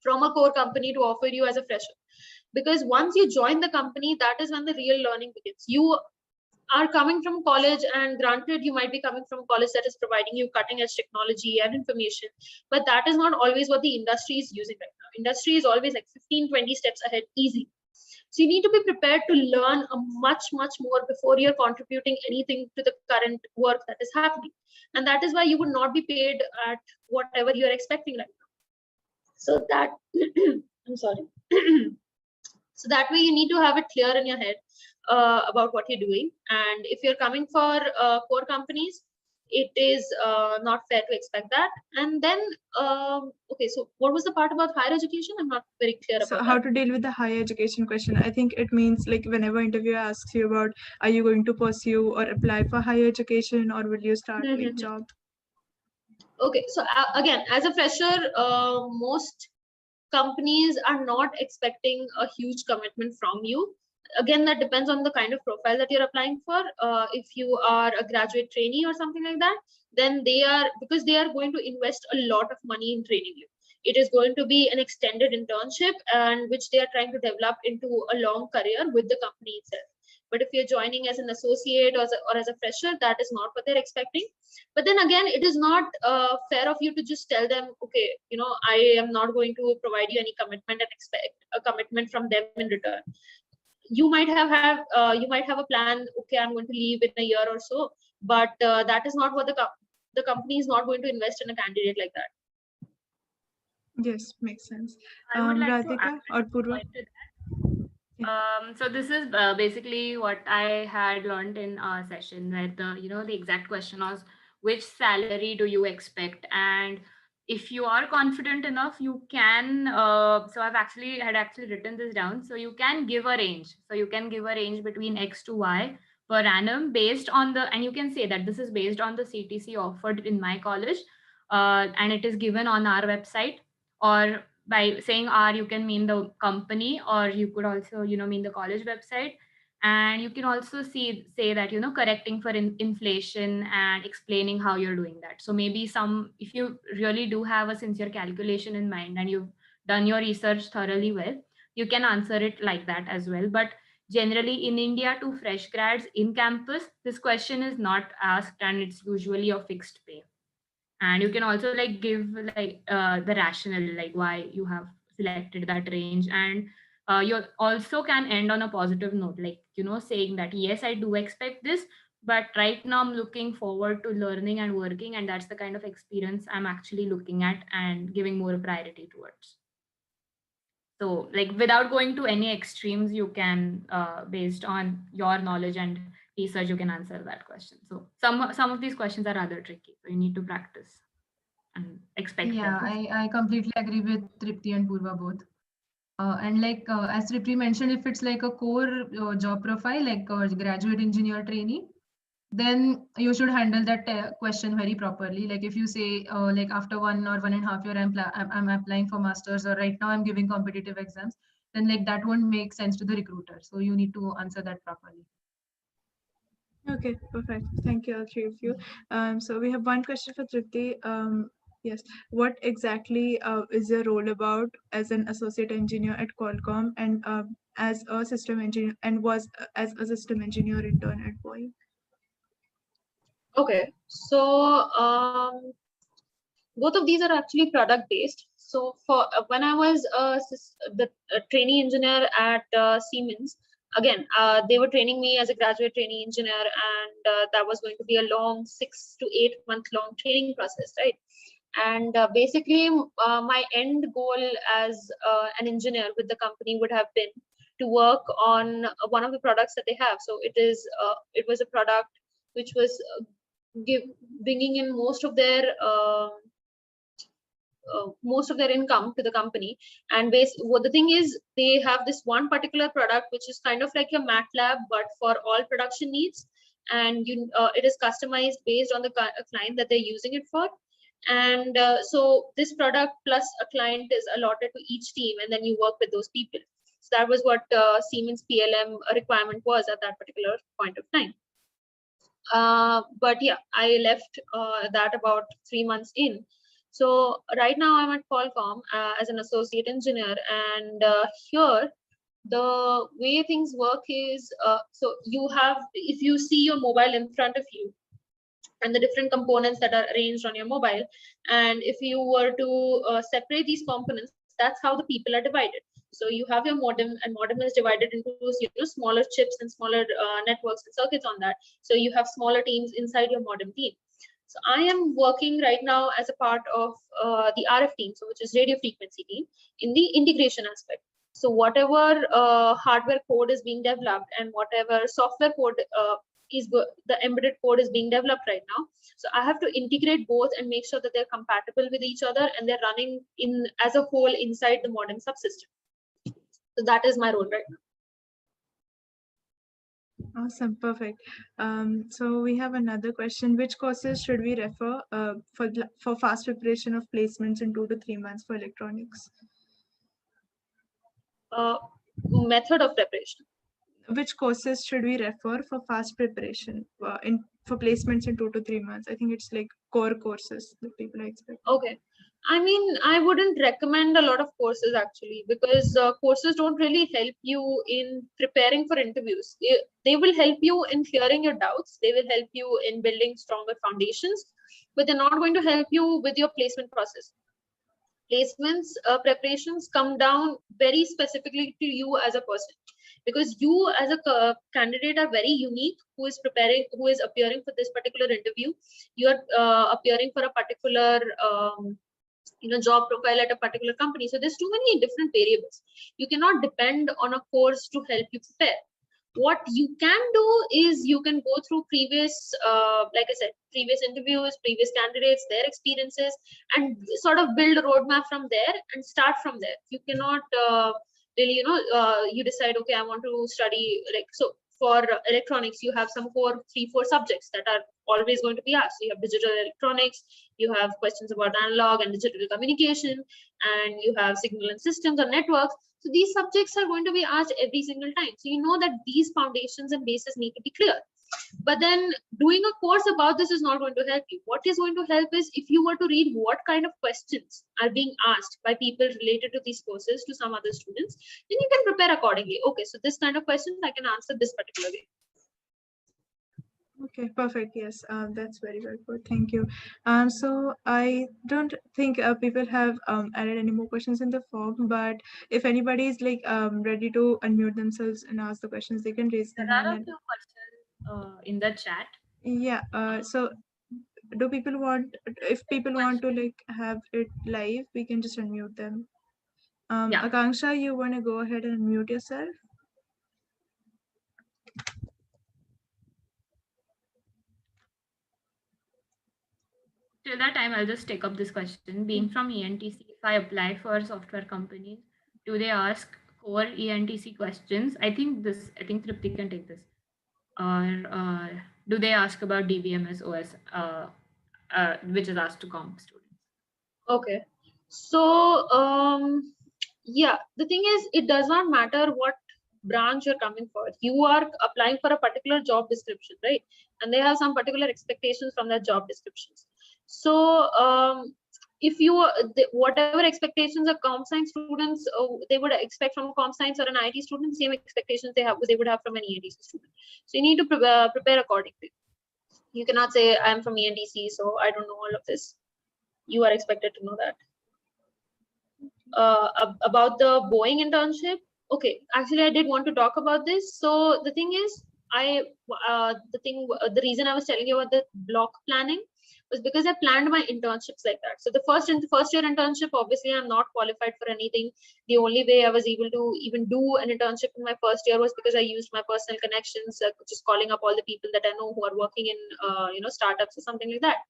S4: from a core company to offer you as a fresher. Because once you join the company, that is when the real learning begins. You are coming from college, and granted, you might be coming from college that is providing you cutting edge technology and information, but that is not always what the industry is using right now. Industry is always like 15-20 steps ahead, easy. So you need to be prepared to learn a much more before you're contributing anything to the current work that is happening. And that is why you would not be paid at whatever you're expecting right now. So that I'm sorry. So that way you need to have it clear in your head about what you're doing. And if you're coming for core companies, it is not fair to expect that. And then okay, so what was the part about higher education? I'm not very clear about
S1: how to deal with the higher education question. I think it means like whenever interviewer asks you about, are you going to pursue or apply for higher education, or will you start like job?
S4: Okay, so again, as a fresher, most companies are not expecting a huge commitment from you. Again, that depends on the kind of profile that you're applying for. If you are a graduate trainee or something like that, then because they are going to invest a lot of money in training you. It is going to be an extended internship, and which they are trying to develop into a long career with the company itself. But if you're joining as an associate or as a fresher, that is not what they're expecting. But then again, it is not fair of you to just tell them, okay, I am not going to provide you any commitment and expect a commitment from them in return. You might have a plan. Okay, I'm going to leave in a year or so, but that is not what the company is not going to invest in a candidate like that.
S1: Yes, makes sense.
S2: I would like
S1: Radhika or Poorva?
S2: So this is basically what I had learned in our session, where the exact question was, which salary do you expect? And if you are confident enough, you can. So I've actually written this down. So you can give a range. So you can give a range between X to Y per annum based on and you can say that this is based on the CTC offered in my college, and it is given on our website. Or by saying R, you can mean the company, or you could also mean the college website. And you can also say that correcting for inflation and explaining how you're doing that. So maybe if you really do have a sincere calculation in mind and you've done your research thoroughly well, you can answer it like that as well. But generally in India, to fresh grads in campus, this question is not asked, and it's usually a fixed pay. And you can also give the rationale, like why you have selected that range. And you also can end on a positive note, like, saying that, yes, I do expect this, but right now I'm looking forward to learning and working, and that's the kind of experience I'm actually looking at and giving more priority towards. So, like, without going to any extremes, you can, based on your knowledge and research, you can answer that question. So some of these questions are rather tricky, so you need to practice and expect
S3: Yeah,
S2: them.
S3: I completely agree with Tripti and Poorva both. And like as Tripti mentioned, if it's like a core job profile, like a graduate engineer trainee, then you should handle that question very properly. Like if you say like after 1 or 1.5 year I'm applying for masters, or right now I'm giving competitive exams, then like that won't make sense to the recruiter. So you need to answer that properly.
S1: Okay, perfect. Thank you, all three of you. So we have one question for Tripti. Yes, what exactly is your role about as an associate engineer at Qualcomm, and as a system engineer, and was as a system engineer intern at Boeing?
S4: Okay, so both of these are actually product based. So for when I was the trainee engineer at Siemens, again they were training me as a graduate trainee engineer, and that was going to be a long 6 to 8 month long training process, right? And basically my end goal as an engineer with the company would have been to work on one of the products that they have. So it was a product which was bringing in most of their income to the company. And what the thing is, they have this one particular product which is kind of like a MATLAB but for all production needs, and it is customized based on the client that they're using it for. And so this product plus a client is allotted to each team, and then you work with those people. So that was what Siemens PLM requirement was at that particular point of time. But yeah, I left that about 3 months in. So right now I'm at Qualcomm as an associate engineer, and here the way things work is, so if you see your mobile in front of you and the different components that are arranged on your mobile, and if you were to separate these components, that's how the people are divided. So you have your modem, and modem is divided into smaller chips and smaller networks and circuits on that. So you have smaller teams inside your modem team. So I am working right now as a part of the RF team, so which is radio frequency team, in the integration aspect. So whatever hardware code is being developed and whatever software code the embedded code is being developed right now. So I have to integrate both and make sure that they're compatible with each other and they're running in as a whole inside the modem subsystem. So that is my role right now.
S1: Awesome, perfect. So we have another question. Which courses should we refer for fast preparation of placements in 2 to 3 months for electronics?
S4: Method of preparation.
S1: Which courses should we refer for fast preparation for placements in 2 to 3 months? I think it's like core courses that people expect.
S4: Okay. I mean, I wouldn't recommend a lot of courses actually, because courses don't really help you in preparing for interviews. They will help you in clearing your doubts. They will help you in building stronger foundations, but they're not going to help you with your placement process. Placements preparations come down very specifically to you as a person, because you as a candidate are very unique, who is appearing for this particular interview. You are appearing for a particular job profile at a particular company. So there's too many different variables. You cannot depend on a course to help you prepare. What you can do is you can go through previous, like I said, previous interviews, previous candidates, their experiences, and sort of build a roadmap from there and start from there. You cannot really, you decide, okay, I want to study, like, so for electronics, you have some 3-4 subjects that are always going to be asked. So you have digital electronics, you have questions about analog and digital communication, and you have signal and systems or networks. So these subjects are going to be asked every single time. So you know that these foundations and bases need to be clear. But then doing a course about this is not going to help you. What is going to help is if you were to read what kind of questions are being asked by people related to these courses to some other students, then you can prepare accordingly. Okay, so this kind of question I can answer this particular way.
S1: Okay, perfect. Yes, that's very well put. Thank you. So I don't think people have added any more questions in the form, but if anybody is like ready to unmute themselves and ask the questions, they can raise their
S2: There
S1: hand.
S2: are a
S1: And
S2: few questions in the chat.
S1: yeah, so do people want? If people want to like have it live, we can just unmute them.
S2: Yeah.
S1: Akanksha, you want to go ahead and unmute yourself?
S2: Till that time, I'll just take up this question. Being from ENTC, if I apply for software companies, do they ask core ENTC questions? I think Tripti can take this. Or do they ask about DBMS OS, which is asked to comp students?
S4: Okay. So, yeah, the thing is, it does not matter what branch you're coming for. You are applying for a particular job description, right? And they have some particular expectations from that job descriptions. So, if you whatever expectations a comp science students they would expect from a comp science or an IT student, same expectations they would have from an ENTC student. So you need to prepare accordingly. You cannot say I'm from ENTC, so I don't know all of this. You are expected to know that. About the Boeing internship. Okay, actually, I did want to talk about this. So the thing is, the reason I was telling you about the block planning was because I planned my internships like that. So the first year internship, obviously, I'm not qualified for anything. The only way I was able to even do an internship in my first year was because I used my personal connections, just calling up all the people that I know who are working in, startups or something like that.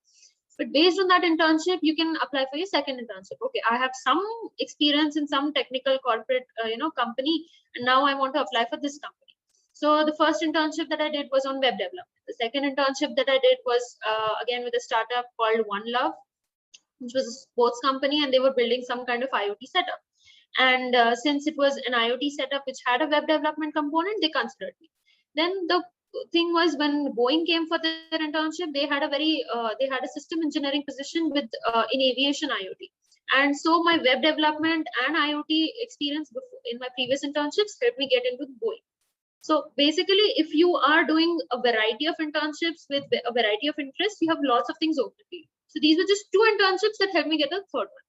S4: But based on that internship, you can apply for your second internship. Okay, I have some experience in some technical corporate, company, and now I want to apply for this company. So the first internship that I did was on web development. The second internship that I did was again with a startup called One Love, which was a sports company, and they were building some kind of IoT setup. And since it was an IoT setup which had a web development component, they considered me. Then the thing was, when Boeing came for their internship, they had a system engineering position with in aviation IoT. And so my web development and IoT experience in my previous internships helped me get into Boeing. So basically, if you are doing a variety of internships with a variety of interests, you have lots of things open to you. So these were just two internships that helped me get the third one.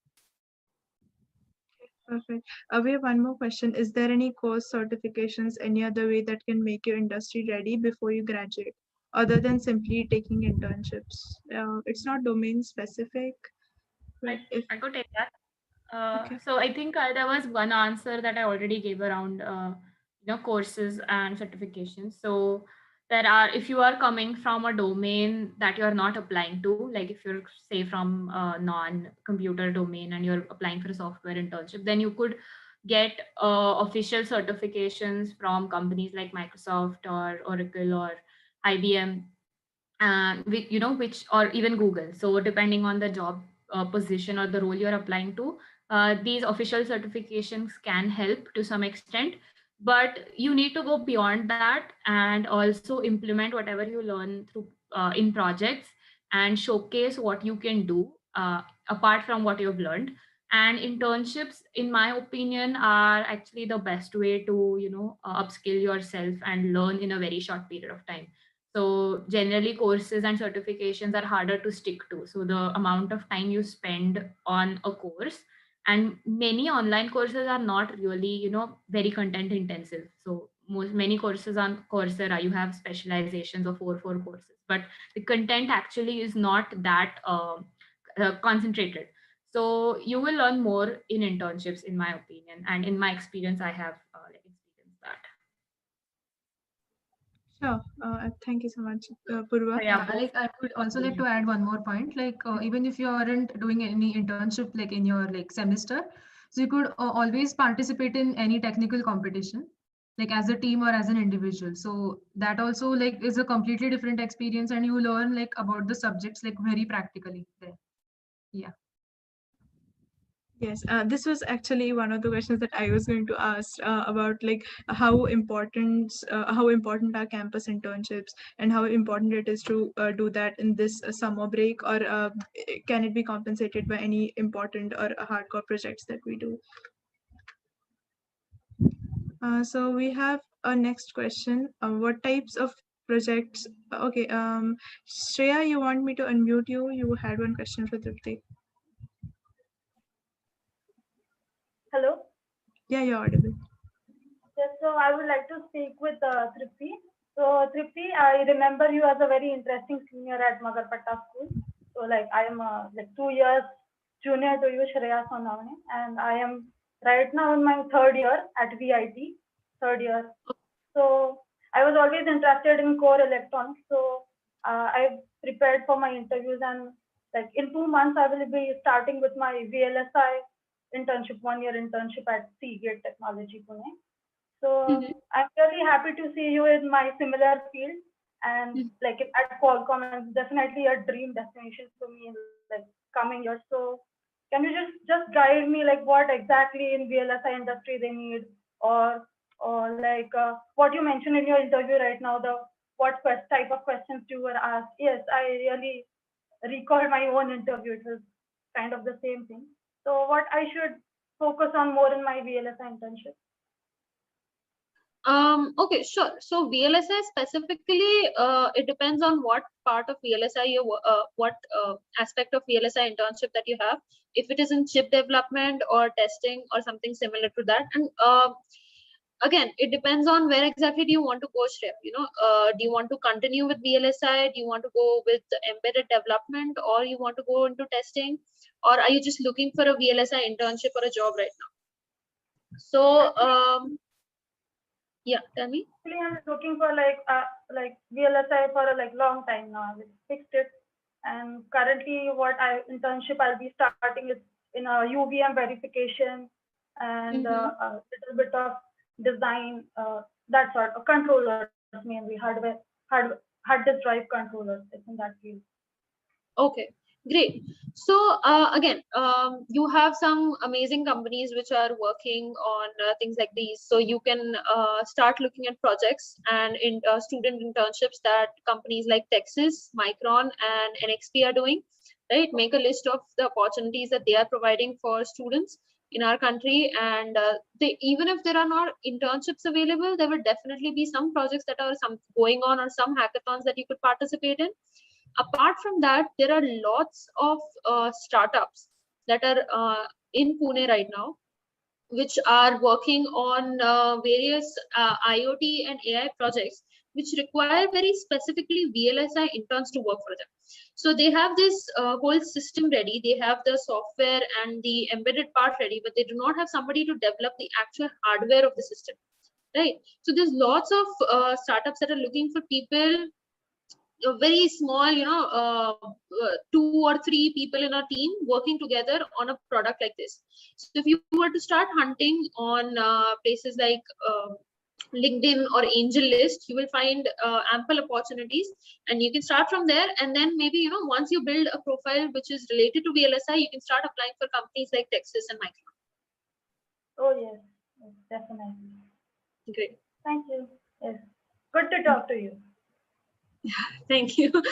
S1: Perfect. We have one more question. Is there any course certifications, any other way that can make you industry ready before you graduate, other than simply taking internships? It's not domain specific, but if
S2: I could take that.
S1: okay.
S2: So I think there was one answer that I already gave around courses and certifications. So there are, if you are coming from a domain that you are not applying to, like if you're say from a non-computer domain and you're applying for a software internship, then you could get official certifications from companies like Microsoft or Oracle or IBM, and which, or even Google. So depending on the job position or the role you're applying to, these official certifications can help to some extent, but you need to go beyond that and also implement whatever you learn through in projects and showcase what you can do apart from what you've learned. And internships, in my opinion, are actually the best way to upskill yourself and learn in a very short period of time. So generally courses and certifications are harder to stick to. So the amount of time you spend on a course, and many online courses are not really, very content intensive. So many courses on Coursera, you have specializations of four courses, but the content actually is not that concentrated. So you will learn more in internships, in my opinion, and in my experience, I have experienced that.
S1: Sure. Thank you so much, Purva.
S2: So yeah,
S3: Yeah, like I would also like to add one more point. Like even if you aren't doing any internship like in your like semester, so you could always participate in any technical competition, like as a team or as an individual. So that also like is a completely different experience, and you learn like about the subjects like very practically there. Yeah.
S1: Yes, this was actually one of the questions that I was going to ask about, like how important are campus internships and how important it is to do that in this summer break, or can it be compensated by any important or hardcore projects that we do? So we have a next question. What types of projects. Okay, Shreya, you want me to unmute you? You had one question for Tripti.
S5: Hello.
S1: Yeah, you're audible.
S5: Yes, so I would like to speak with Tripti. So Tripti, I remember you as a very interesting senior at Magarpatta School. So like I am like 2 years junior to you, Shreya Sonavane, and I am right now in my third year at VIT, third year. So I was always interested in core electronics. So I prepared for my interviews, and like in 2 months I will be starting with my VLSI internship, 1 year internship at Seagate Technology Pune. So I'm really happy to see you in my similar field, and like at Qualcomm, it's definitely a dream destination for me in like coming years. So can you just guide me like what exactly in VLSI industry they need, or like what you mentioned in your interview right now, the what type of questions you were asked? Yes, I really recalled my own interview. It was kind of the same thing. So what I should focus on more in my VLSI internship?
S4: Okay, sure. So VLSI specifically, it depends on what part of VLSI you, what aspect of VLSI internship that you have. If it is in chip development or testing or something similar to that, and again, it depends on where exactly do you want to go, Shreya. You know, do you want to continue with VLSI? Do you want to go with embedded development, or you want to go into testing, or are you just looking for a VLSI internship or a job right now? So. Yeah, tell me.
S5: Actually, I'm looking for like VLSI for a like long time now. I fixed it, and currently, what I internship I'll be starting is in a UVM verification and a little bit of design, that sort of controllers, mainly hard disk drive controllers. It's in that field.
S4: Okay, great. So again, you have some amazing companies which are working on things like these. So you can start looking at projects and in student internships that companies like Texas, Micron, and NXP are doing. Right, make a list of the opportunities that they are providing for students in our country, and they, even if there are not internships available, there will definitely be some projects that are going on, or some hackathons that you could participate in. Apart from that, there are lots of startups that are in Pune right now, which are working on various IoT and AI projects, which require very specifically VLSI interns to work for them. So they have this whole system ready. They have the software and the embedded part ready, but they do not have somebody to develop the actual hardware of the system. Right. So there's lots of startups that are looking for people, very small, you know, 2 or 3 people in a team working together on a product like this. So if you were to start hunting on places like LinkedIn or Angel List, you will find ample opportunities, and you can start from there. And then maybe, you know, once you build a profile which is related to VLSI, you can start applying for companies like Texas and Micron.
S5: Oh yes, yes, definitely.
S4: Great.
S5: Thank you. Yes, good to talk to you.
S4: Thank you.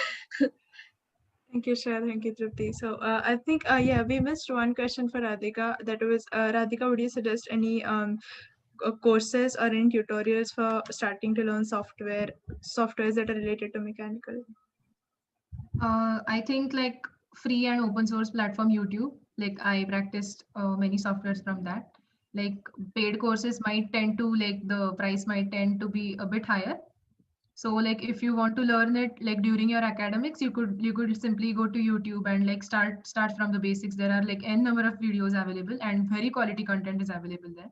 S1: Thank you, Shreya. Thank you, Tripti. So I think, yeah, we missed one question for Radhika. That was, Radhika, would you suggest any courses or any tutorials for starting to learn softwares that are related to mechanical?
S3: I think like free and open source platform YouTube. Like I practiced many softwares from that. Like paid courses might tend to, like the price might tend to be a bit higher. So like if you want to learn it like during your academics, you could simply go to YouTube and like start from the basics. There are like n number of videos available, and very quality content is available there.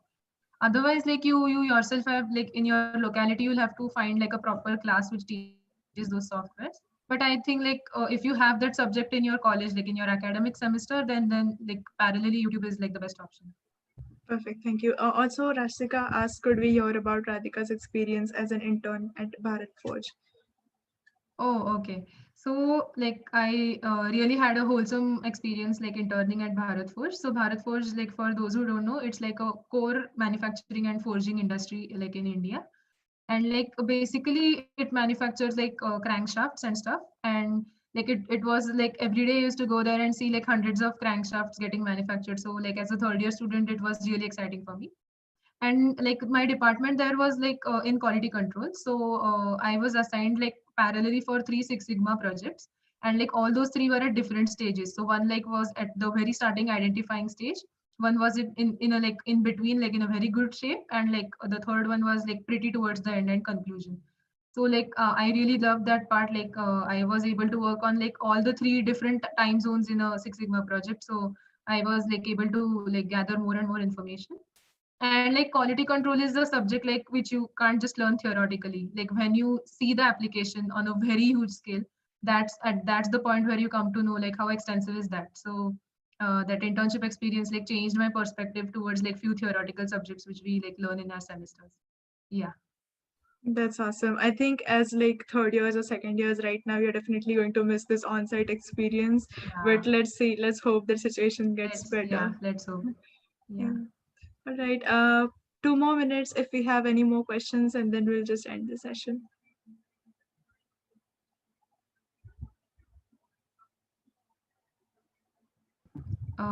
S3: Otherwise, like you yourself have, like in your locality, you'll have to find like a proper class which teaches those softwares. But I think like if you have that subject in your college, like in your academic semester, then like parallelly YouTube is like the best option.
S1: Perfect, thank you. Also, Rashika asked, could we hear about Radhika's experience as an intern at Bharat Forge?
S3: Oh, okay. So like I really had a wholesome experience like interning at Bharat Forge. So Bharat Forge, like for those who don't know, it's like a core manufacturing and forging industry like in India. And like basically it manufactures like crankshafts and stuff. And like it was like every day I used to go there and see like hundreds of crankshafts getting manufactured. So like as a third year student, it was really exciting for me. And like my department there was like in quality control. So I was assigned like parallelly for 3 6 Sigma projects, and like all those three were at different stages. So one like was at the very starting identifying stage, one was in a like in between, like in a very good shape, and like the third one was like pretty towards the end and conclusion. So like I really loved that part. Like I was able to work on like all the three different time zones in a 6 Sigma project. So I was like able to like gather more and more information. And like quality control is a subject like which you can't just learn theoretically. Like when you see the application on a very huge scale, that's the point where you come to know like how extensive is that. So that internship experience like changed my perspective towards like few theoretical subjects which we like learn in our semesters. Yeah.
S1: That's awesome. I think as like third years or second years right now, you're definitely going to miss this on-site experience.
S3: Yeah.
S1: But let's see, let's hope the situation gets better.
S3: Let's hope.
S1: Yeah.
S3: Yeah.
S1: All right. 2 more minutes if we have any more questions, and then we'll just end the session.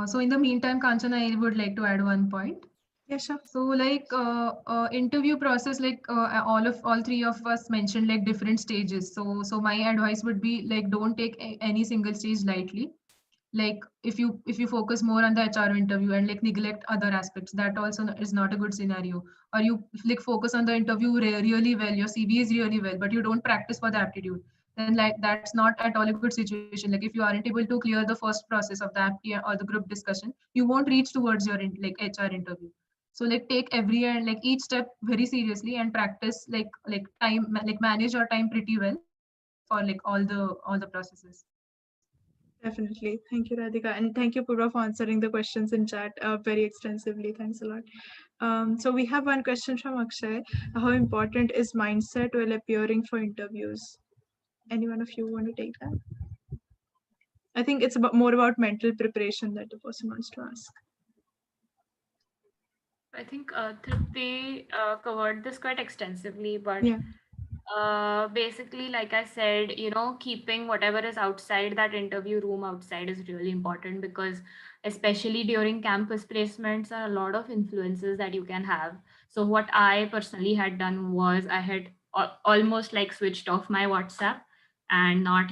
S3: So in the meantime, Kanchana, I would like to add one point.
S1: Yeah, sure.
S3: So like interview process, like all three of us mentioned like different stages. So my advice would be like don't take any single stage lightly. Like if you focus more on the HR interview and like neglect other aspects, that also is not a good scenario. Or you like focus on the interview really well, your CV is really well, but you don't practice for the aptitude, then like that's not at all a good situation. Like if you aren't able to clear the first process of the apti or the group discussion, you won't reach towards your like HR interview. So like take every and like each step very seriously and practice like time, like manage your time pretty well for like all the processes.
S1: Definitely. Thank you, Radhika. And thank you, Poorva, for answering the questions in chat very extensively. Thanks a lot. So we have one question from Akshay. How important is mindset while appearing for interviews? Any one of you want to take that? I think it's more about mental preparation that the person wants to ask.
S2: I think Tripti covered this quite extensively, but
S1: Yeah.
S2: basically, like I said, keeping whatever is outside that interview room outside is really important, because especially during campus placements are a lot of influences that you can have. So what I personally had done was I had almost like switched off my WhatsApp and not,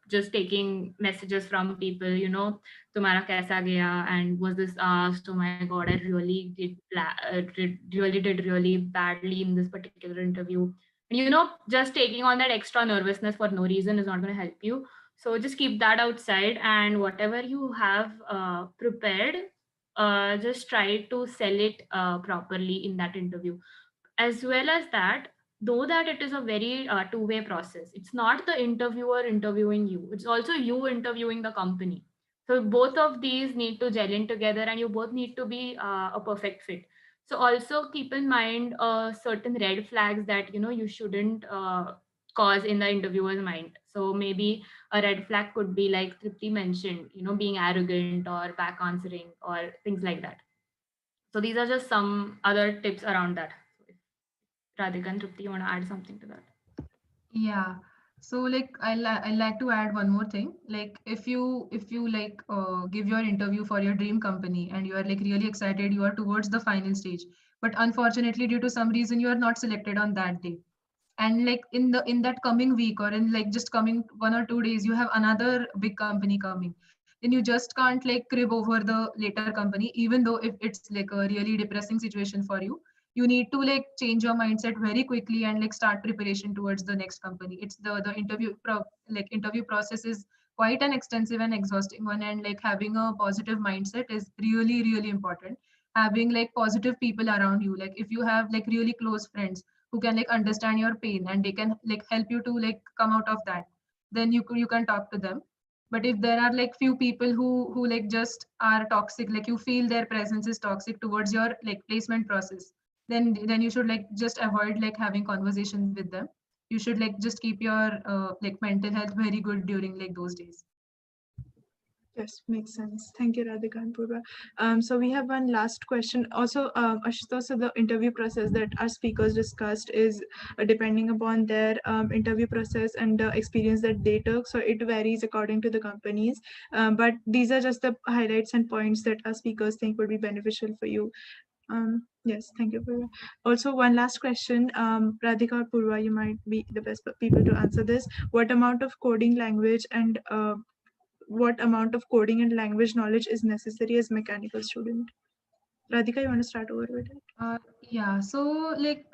S2: just taking messages from people, तुम्हारा कैसा गया, and was this asked, oh my god, I really did really badly in this particular interview. And just taking on that extra nervousness for no reason is not going to help you. So just keep that outside, and whatever you have prepared, just try to sell it properly in that interview. As well as that, though that it is a very two-way process, it's not the interviewer interviewing you, it's also you interviewing the company. So both of these need to gel in together, and you both need to be a perfect fit. So also keep in mind certain red flags that you shouldn't cause in the interviewer's mind. So maybe a red flag could be like Tripti mentioned, being arrogant or back answering or things like that. So these are just some other tips around that. Radhika and Trupti, you want to add something to that?
S3: Yeah. So like I like to add one more thing. Like if you like give your interview for your dream company and you are like really excited, you are towards the final stage, but unfortunately due to some reason you are not selected on that day. And like in that coming week or in like just coming 1 or 2 days, you have another big company coming. Then you just can't like crib over the later company, even though if it's like a really depressing situation for you. You need to like change your mindset very quickly and like start preparation towards the next company. It's the like interview process is quite an extensive and exhausting one, and like having a positive mindset is really important. Having like positive people around you, like if you have like really close friends who can like understand your pain and they can like help you to like come out of that, then you can talk to them. But if there are like few people who like just are toxic, like you feel their presence is toxic towards your like placement process, then you should like just avoid like having conversations with them. You should like just keep your like mental health very good during like those days.
S1: Yes, makes sense. Thank you, Radhika and Poorva. So we have one last question. Also, Ashutosh, so the interview process that our speakers discussed is depending upon their interview process and the experience that they took. So it varies according to the companies. But these are just the highlights and points that our speakers think would be beneficial for you. Yes, thank you, Purva. Also, one last question. Radhika or Purva, you might be the best people to answer this. What amount of coding language and what amount of coding and language knowledge is necessary as mechanical student? Radhika, you want to start over with it?
S3: Yeah, so like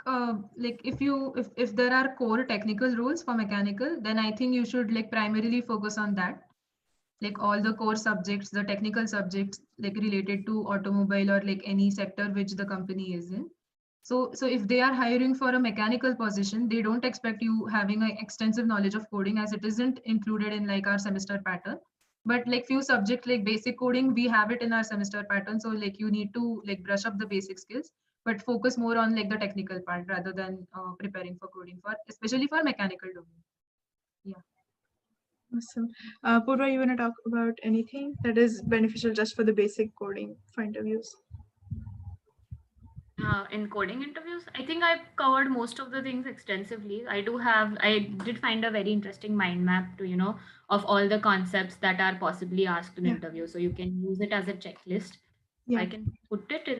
S3: if there are core technical roles for mechanical, then I think you should like primarily focus on that. Like all the core subjects, the technical subjects like related to automobile or like any sector which the company is in. So if they are hiring for a mechanical position, they don't expect you having an extensive knowledge of coding as it isn't included in like our semester pattern. But like few subjects like basic coding, we have it in our semester pattern. So like you need to like brush up the basic skills, but focus more on like the technical part rather than preparing for coding for especially for mechanical domain. Yeah.
S1: Awesome. Purva, you want to talk about anything that is beneficial just for the basic coding for interviews?
S2: In coding interviews, I think I've covered most of the things extensively. I did find a very interesting mind map to, of all the concepts that are possibly asked in
S1: Yeah.
S2: interview. So you can use it as a checklist.
S1: Yeah.
S2: I can put it in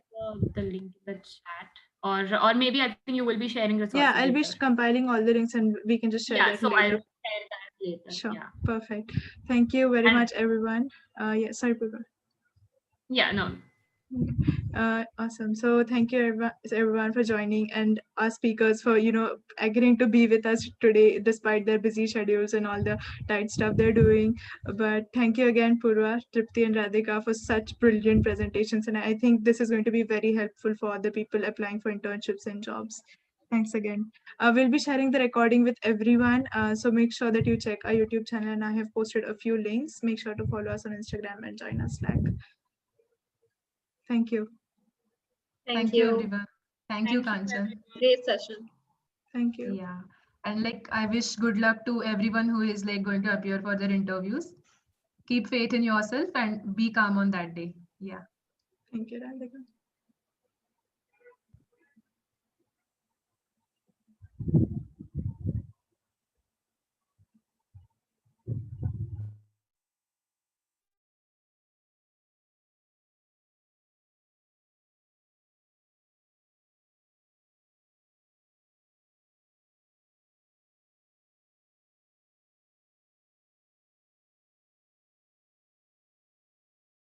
S2: the link in the chat, or maybe I think you will be sharing resources
S1: Yeah, I'll be
S2: later.
S1: compiling all the links and we can just share
S2: Yeah,
S1: that
S2: so I'll
S1: later.
S2: share that later.
S1: Sure.
S2: Yeah.
S1: Perfect. Thank you very
S2: And-
S1: much, everyone. Yeah, sorry, Purva.
S2: Yeah, no.
S1: Awesome. So thank you everyone for joining and our speakers for agreeing to be with us today despite their busy schedules and all the tight stuff they're doing. But thank you again, Purva, Tripti, and Radhika for such brilliant presentations. And I think this is going to be very helpful for the people applying for internships and jobs. Thanks again. We'll be sharing the recording with everyone. So make sure that you check our YouTube channel and I have posted a few links. Make sure to follow us on Instagram and join us Slack. Thank you.
S3: Thank you, everyone. Thank you, Kanchan.
S4: Great session.
S1: Thank you.
S3: Yeah. And like I wish good luck to everyone who is like going to appear for their interviews. Keep faith in yourself and be calm on that day. Yeah.
S1: Thank you, Radhika.